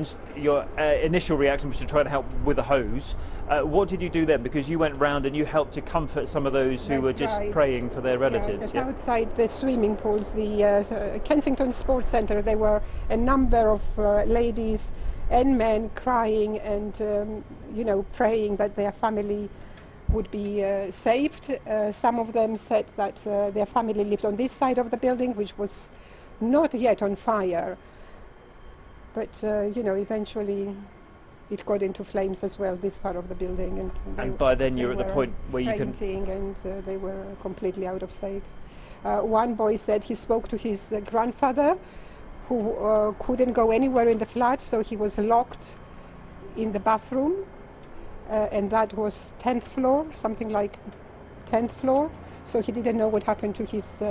initial reaction was to try to help with a hose. What did you do then? Because you went round and you helped to comfort some of those who were just praying for their relatives. Outside the swimming pools, the Kensington Sports Centre, there were a number of ladies and men crying and, praying that their family would be saved. Some of them said that their family lived on this side of the building, which was not yet on fire. But, eventually it got into flames as well, this part of the building. And by then you're at the point where you can... And they were completely out of state. One boy said he spoke to his grandfather, who couldn't go anywhere in the flat, so he was locked in the bathroom, and that was 10th floor, something like 10th floor, so he didn't know what happened to his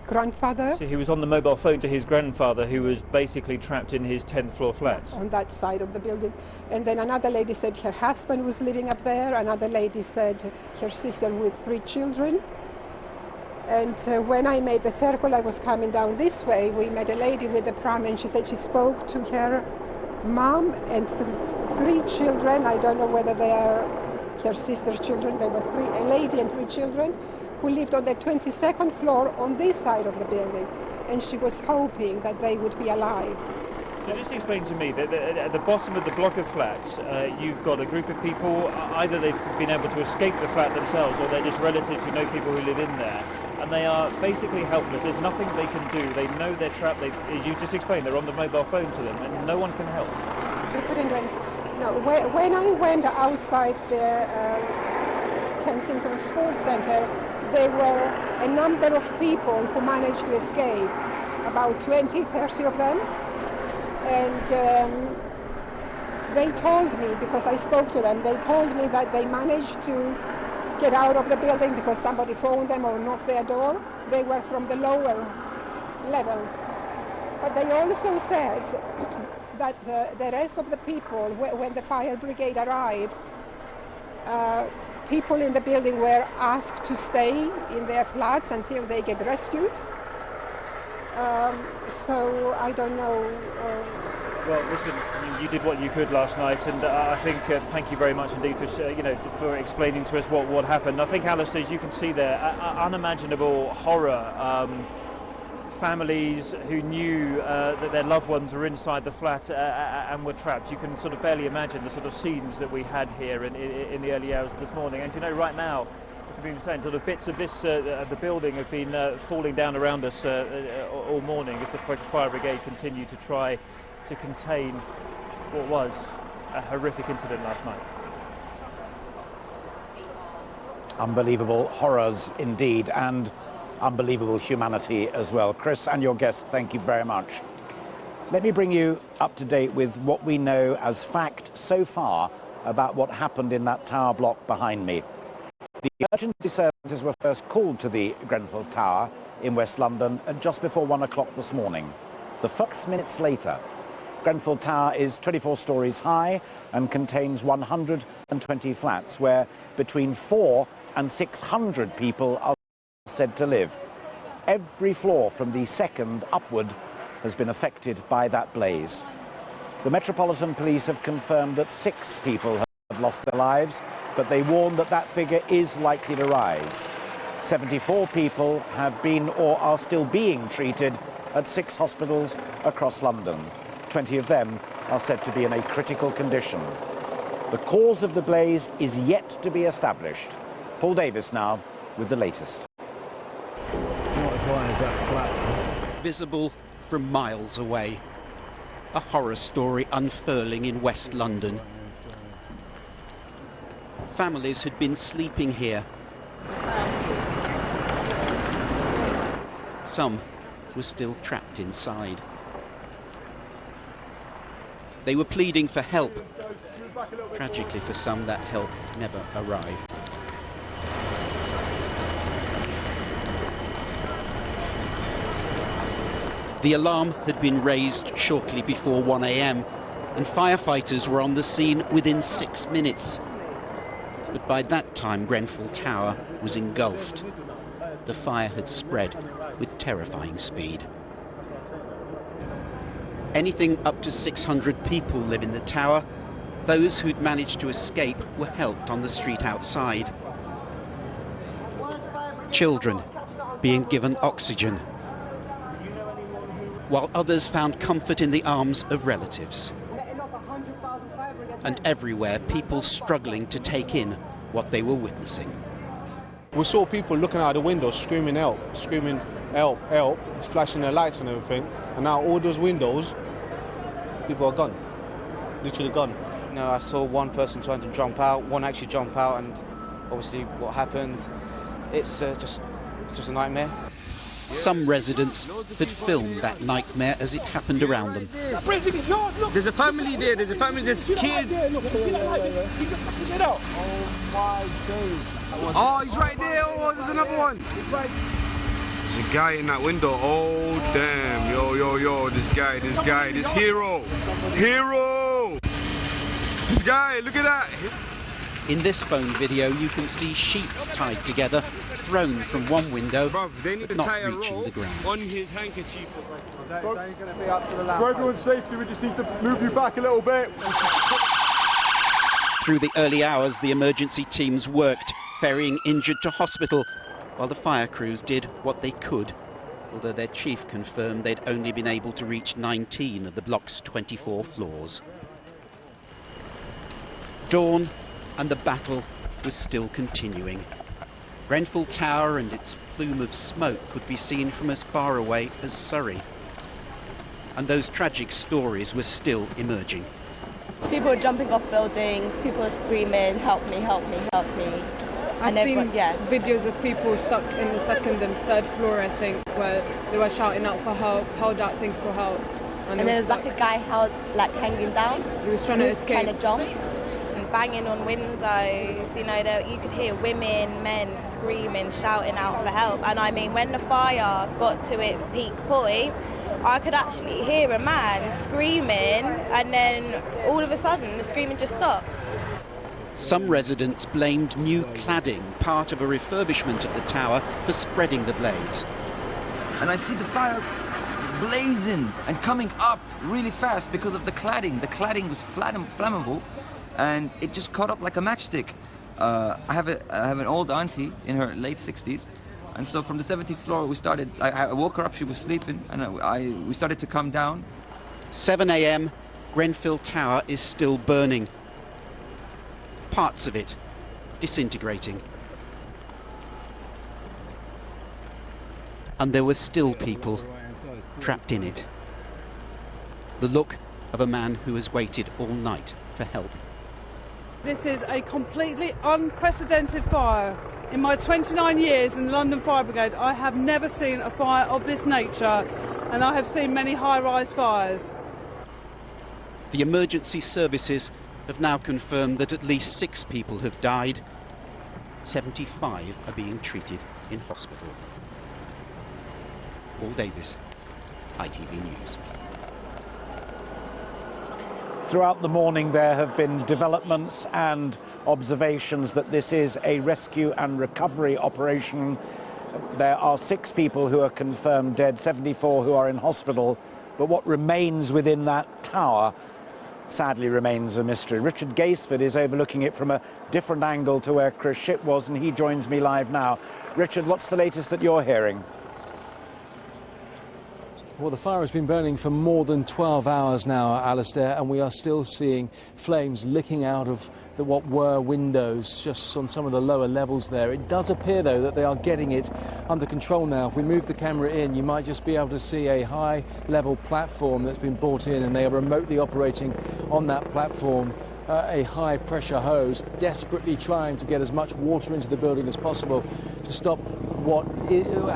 grandfather. So he was on the mobile phone to his grandfather, who was basically trapped in his 10th floor flat. On that side of the building. And then another lady said her husband was living up there, another lady said her sister with 3 children. And when I made the circle, I was coming down this way. We met a lady with the pram, and she said she spoke to her mom and three children. I don't know whether they are her sister's children. There were a lady and three children who lived on the 22nd floor on this side of the building, and she was hoping that they would be alive. So just explain to me that at the bottom of the block of flats, you've got a group of people, either they've been able to escape the flat themselves or they're just relatives who know people who live in there, and they are basically helpless. There's nothing they can do. They know they're trapped. As you just explained, they're on the mobile phone to them, and no one can help. We couldn't do anything. No, when I went outside the Kensington Sports Centre, there were a number of people who managed to escape, about 20, 30 of them. And they told me, because I spoke to them, they told me that they managed to get out of the building because somebody phoned them or knocked their door. They were from the lower levels. But they also said that the rest of the people, when the fire brigade arrived, people in the building were asked to stay in their flats until they get rescued. So I don't know. Well, listen, I mean, you did what you could last night, and I think thank you very much indeed for for explaining to us what happened. I think, Alistair, as you can see there, unimaginable horror. Families who knew that their loved ones were inside the flat and were trapped. You can sort of barely imagine the sort of scenes that we had here in the early hours of this morning. And you know, right now, as I've been saying, sort of bits of this the building have been falling down around us all morning as the fire brigade continue to try to contain what was a horrific incident last night. Unbelievable horrors indeed, and unbelievable humanity as well. Chris and your guests, thank you very much. Let me bring you up to date with what we know as fact so far about what happened in that tower block behind me. The emergency services were first called to the Grenfell Tower in West London at just before 1 o'clock this morning. The first minutes later, Grenfell Tower is 24 stories high and contains 120 flats where between 400 and 600 people are said to live. Every floor from the second upward has been affected by that blaze. The Metropolitan Police have confirmed that 6 people have lost their lives, but they warn that that figure is likely to rise. 74 people have been or are still being treated at 6 hospitals across London. 20 of them are said to be in a critical condition. The cause of the blaze is yet to be established. Paul Davis now with the latest. Not as high as that flat. Visible from miles away. A horror story unfurling in West London. Families had been sleeping here. Some were still trapped inside. They were pleading for help. Tragically for some, that help never arrived. The alarm had been raised shortly before 1 a.m. and firefighters were on the scene within 6 minutes. But by that time, Grenfell Tower was engulfed. The fire had spread with terrifying speed. Anything up to 600 people live in the tower. Those who'd managed to escape were helped on the street outside. Children being given oxygen, while others found comfort in the arms of relatives. And everywhere, people struggling to take in what they were witnessing. We saw people looking out the window screaming help, help, flashing their lights and everything. And now all those windows, people are gone, literally gone. No, I saw one person trying to jump out, one actually jump out, and obviously what happened, it's just a nightmare. Some residents had filmed that nightmare as it happened around them. There's a family there, there's a kid. Oh, he's right there. Oh, there's another one. There's a guy in that window. Oh, damn. Yo, this guy, this hero. This guy, look at that. In this phone video, you can see sheets tied together, thrown from one window, but not reaching the ground. On his handkerchief or something. That ain't going to be up to the lamp. For everyone's safety, we just need to move you back a little bit. Through the early hours, the emergency teams worked, ferrying injured to hospital, while the fire crews did what they could, although their chief confirmed they'd only been able to reach 19 of the block's 24 floors. Dawn, and the battle was still continuing. Grenfell Tower and its plume of smoke could be seen from as far away as Surrey. And those tragic stories were still emerging. People are jumping off buildings, people are screaming, help me, help me, help me. I've seen videos of people stuck in the second and third floor, I think, where they were shouting out for help, held out things for help. And there's like a guy hanging down. He was trying to escape. Trying to jump. And banging on windows, you know, you could hear women, men screaming, shouting out for help. And I mean, when the fire got to its peak point, I could actually hear a man screaming, and then all of a sudden the screaming just stopped. Some residents blamed new cladding, part of a refurbishment of the tower, for spreading the blaze. And I see the fire blazing and coming up really fast because of the cladding. The cladding was flammable, and it just caught up like a matchstick. I have an old auntie in her late 60s, and so from the 17th floor we started. I woke her up; she was sleeping, and we started to come down. 7 a.m. Grenfell Tower is still burning. Parts of it disintegrating. And there were still people trapped in it. The look of a man who has waited all night for help. This is a completely unprecedented fire. In my 29 years in the London Fire Brigade, I have never seen a fire of this nature, and I have seen many high-rise fires. The emergency services have now confirmed that at least 6 people have died. 75 are being treated in hospital. Paul Davis, ITV News. Throughout the morning there have been developments and observations that this is a rescue and recovery operation. There are 6 people who are confirmed dead, 74 who are in hospital, but what remains within that tower sadly remains a mystery. Richard Gaisford is overlooking it from a different angle to where Chris Shipp was, and he joins me live now. Richard, what's the latest that you're hearing? Well, the fire has been burning for more than 12 hours now, Alistair, and we are still seeing flames licking out of what were windows just on some of the lower levels there. It does appear, though, that they are getting it under control now. If we move the camera in, you might just be able to see a high-level platform that's been brought in, and they are remotely operating on that platform a high-pressure hose, desperately trying to get as much water into the building as possible to stop what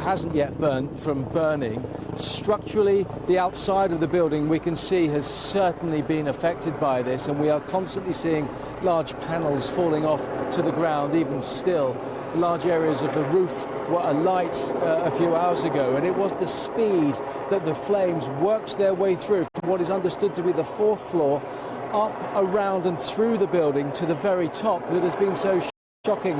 hasn't yet burned from burning. Structurally, the outside of the building we can see has certainly been affected by this, and we are constantly seeing large panels falling off to the ground. Even still, large areas of the roof were alight a few hours ago, and it was the speed that the flames worked their way through from what is understood to be the 4th floor up, around and through the building to the very top that has been so shocking.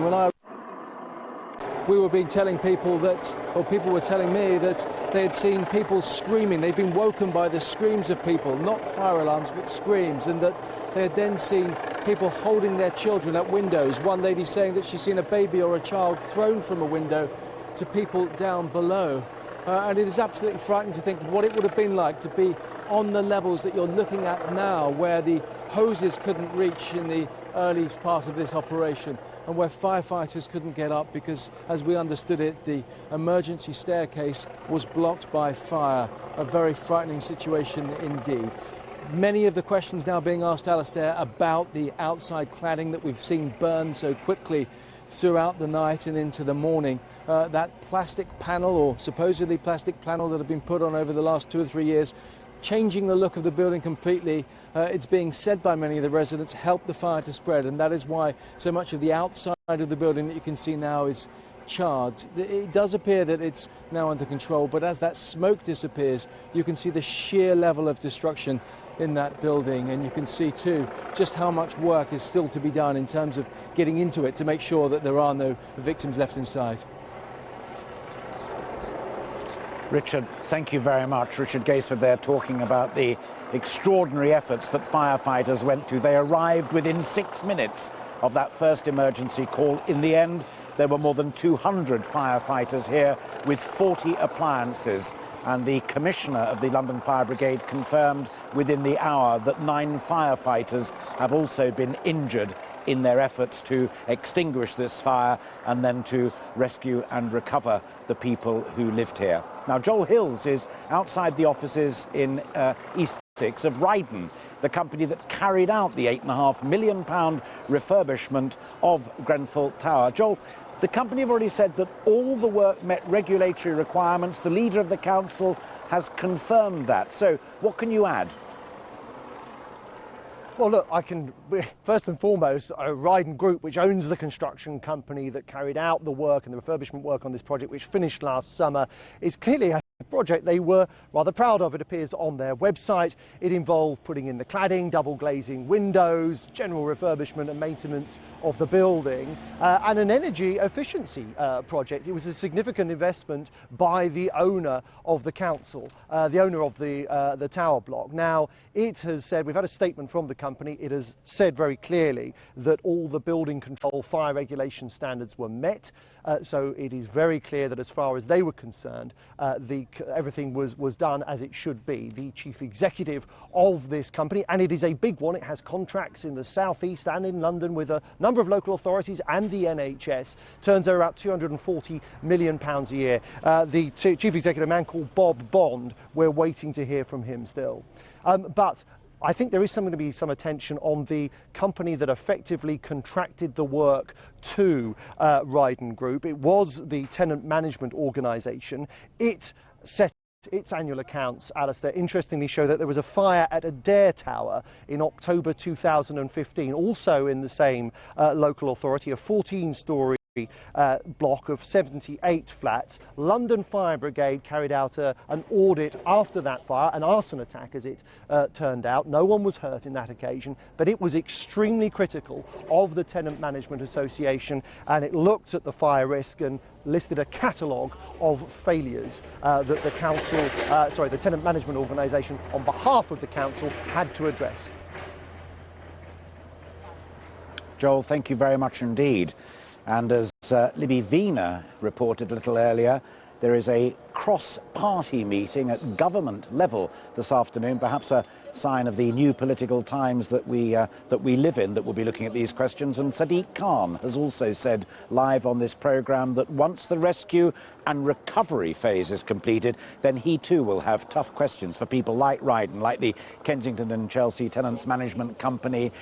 We were telling people that, or people were telling me that they had seen people screaming. They'd been woken by the screams of people, not fire alarms, but screams, and that they had then seen people holding their children at windows. One lady saying that she'd seen a baby or a child thrown from a window to people down below. And it is absolutely frightening to think what it would have been like to be on the levels that you're looking at now, where the hoses couldn't reach in the early part of this operation, and where firefighters couldn't get up because, as we understood it, the emergency staircase was blocked by fire. A very frightening situation indeed. Many of the questions now being asked, Alistair, about the outside cladding that we've seen burn so quickly throughout the night and into the morning. That plastic panel, or supposedly plastic panel, that have been put on over the last 2 or 3 years, changing the look of the building completely. It's being said by many of the residents helped the fire to spread, and that is why so much of the outside of the building that you can see now is charred. It does appear that it's now under control, but as that smoke disappears, you can see the sheer level of destruction in that building, and you can see too just how much work is still to be done in terms of getting into it to make sure that there are no victims left inside. Richard, thank you very much. Richard Gaisford there talking about the extraordinary efforts that firefighters went to. They arrived within 6 minutes of that first emergency call. In the end, there were more than 200 firefighters here with 40 appliances. And the commissioner of the London Fire Brigade confirmed within the hour that 9 firefighters have also been injured in their efforts to extinguish this fire and then to rescue and recover the people who lived here. Now, Joel Hills is outside the offices in East Sussex of Ryden, the company that carried out the £8.5 million refurbishment of Grenfell Tower. Joel, the company have already said that all the work met regulatory requirements. The leader of the council has confirmed that. So what can you add? Well, look, first and foremost, Ryden Group, which owns the construction company that carried out the work and the refurbishment work on this project, which finished last summer, is clearly a project they were rather proud of. It appears on their website. It involved putting in the cladding, double glazing windows, general refurbishment and maintenance of the building, and an energy efficiency project. It was a significant investment by the owner of the council, the owner of the tower block. Now, it has said, we've had a statement from the company, it has said very clearly that all the building control fire regulation standards were met. So it is very clear that as far as they were concerned, everything was done as it should be. The chief executive of this company, and it is a big one, it has contracts in the southeast and in London with a number of local authorities and the NHS, turns over about £240 million a year. The chief executive, a man called Bob Bond, we're waiting to hear from him still. But I think there is going to be some attention on the company that effectively contracted the work to Ryden Group. It was the tenant management organisation. It set its annual accounts, Alistair, interestingly show that there was a fire at Adair Tower in October 2015, also in the same local authority, a 14-storey block of 78 flats. London Fire Brigade carried out an audit after that fire, an arson attack as it turned out. No one was hurt in that occasion, but it was extremely critical of the Tenant Management Association, and it looked at the fire risk and listed a catalogue of failures that the council, the Tenant Management Organisation on behalf of the council had to address. Joel, thank you very much indeed. And as Libby Wiener reported a little earlier, there is a cross-party meeting at government level this afternoon, perhaps a sign of the new political times that we live in, that we'll be looking at these questions. And Sadiq Khan has also said live on this programme that once the rescue and recovery phase is completed, then he too will have tough questions for people like Ryden, like the Kensington and Chelsea Tenants Management Company,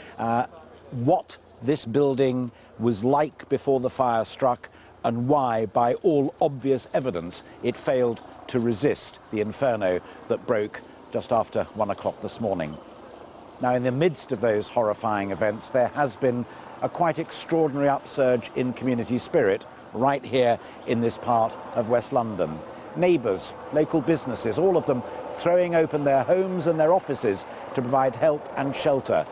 what this building was like before the fire struck and why, by all obvious evidence, it failed to resist the inferno that broke just after 1 o'clock this morning. Now, in the midst of those horrifying events, there has been a quite extraordinary upsurge in community spirit right here in this part of West London. Neighbours, local businesses, all of them throwing open their homes and their offices to provide help and shelter.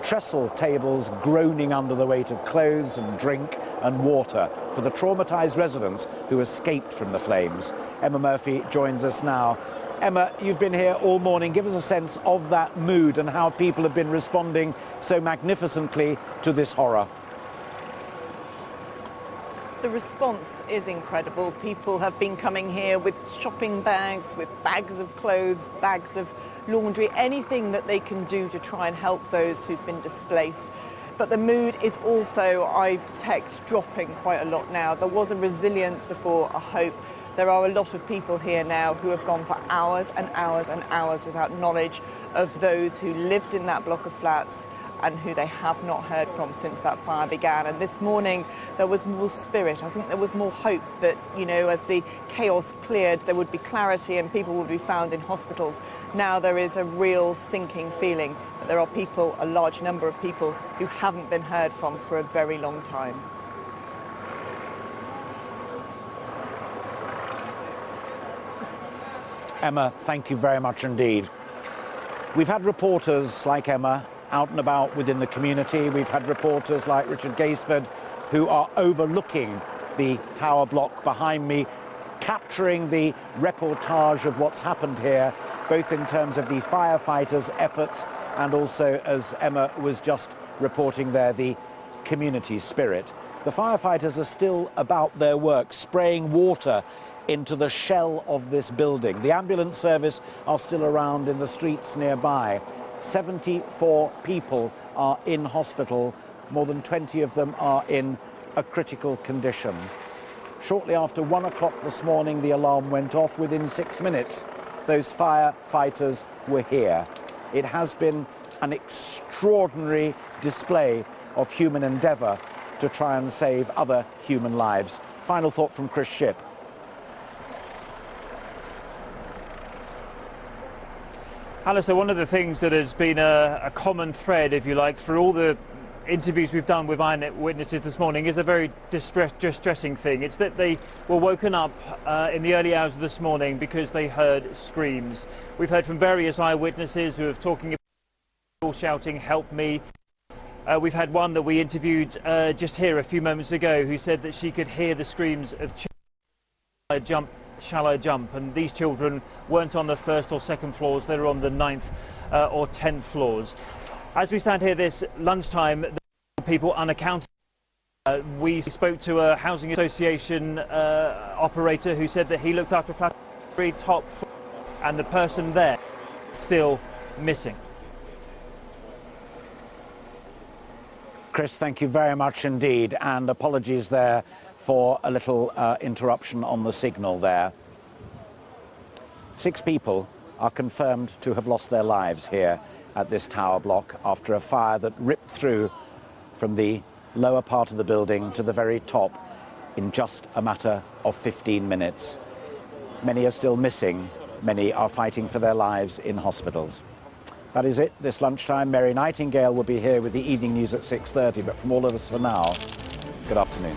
Trestle tables groaning under the weight of clothes and drink and water for the traumatised residents who escaped from the flames. Emma Murphy joins us now. Emma, you've been here all morning. Give us a sense of that mood and how people have been responding so magnificently to this horror. The response is incredible. People have been coming here with shopping bags, with bags of clothes, bags of laundry, anything that they can do to try and help those who've been displaced. But the mood is also, I detect, dropping quite a lot now. There was a resilience before, a hope. There are a lot of people here now who have gone for hours and hours and hours without knowledge of those who lived in that block of flats and who they have not heard from since that fire began. And this morning there was more spirit. I think there was more hope that, you know, as the chaos cleared, there would be clarity and people would be found in hospitals. Now there is a real sinking feeling that there are people, a large number of people, who haven't been heard from for a very long time. Emma, thank you very much indeed. We've had reporters like Emma out and about within the community. We've had reporters like Richard Gaisford who are overlooking the tower block behind me, capturing the reportage of what's happened here, both in terms of the firefighters' efforts and also, as Emma was just reporting there, the community spirit. The firefighters are still about their work, spraying water into the shell of this building. The ambulance service are still around in the streets nearby. 74 people are in hospital. More than 20 of them are in a critical condition. Shortly after 1 o'clock this morning, the alarm went off. Within 6 minutes, those firefighters were here. It has been an extraordinary display of human endeavour to try and save other human lives. Final thought from Chris Shipp. Alistair, one of the things that has been a common thread, if you like, through all the interviews we've done with eyewitnesses this morning is a very distressing thing. It's that they were woken up in the early hours of this morning because they heard screams. We've heard from various eyewitnesses who are talking about people shouting, "Help me." We've had one that we interviewed just here a few moments ago who said that she could hear the screams of children, shallow jump, and these children weren't on the first or second floors, they were on the 9th or 10th floors. As we stand here this lunchtime, people unaccounted. We spoke to a housing association operator who said that he looked after flat 3 top floor, and the person there still missing. Chris, thank you very much indeed, and apologies there for a little interruption on the signal there. 6 people are confirmed to have lost their lives here at this tower block after a fire that ripped through from the lower part of the building to the very top in just a matter of 15 minutes. Many are still missing. Many are fighting for their lives in hospitals. That is it this lunchtime. Mary Nightingale will be here with the evening news at 6:30, but from all of us for now, good afternoon.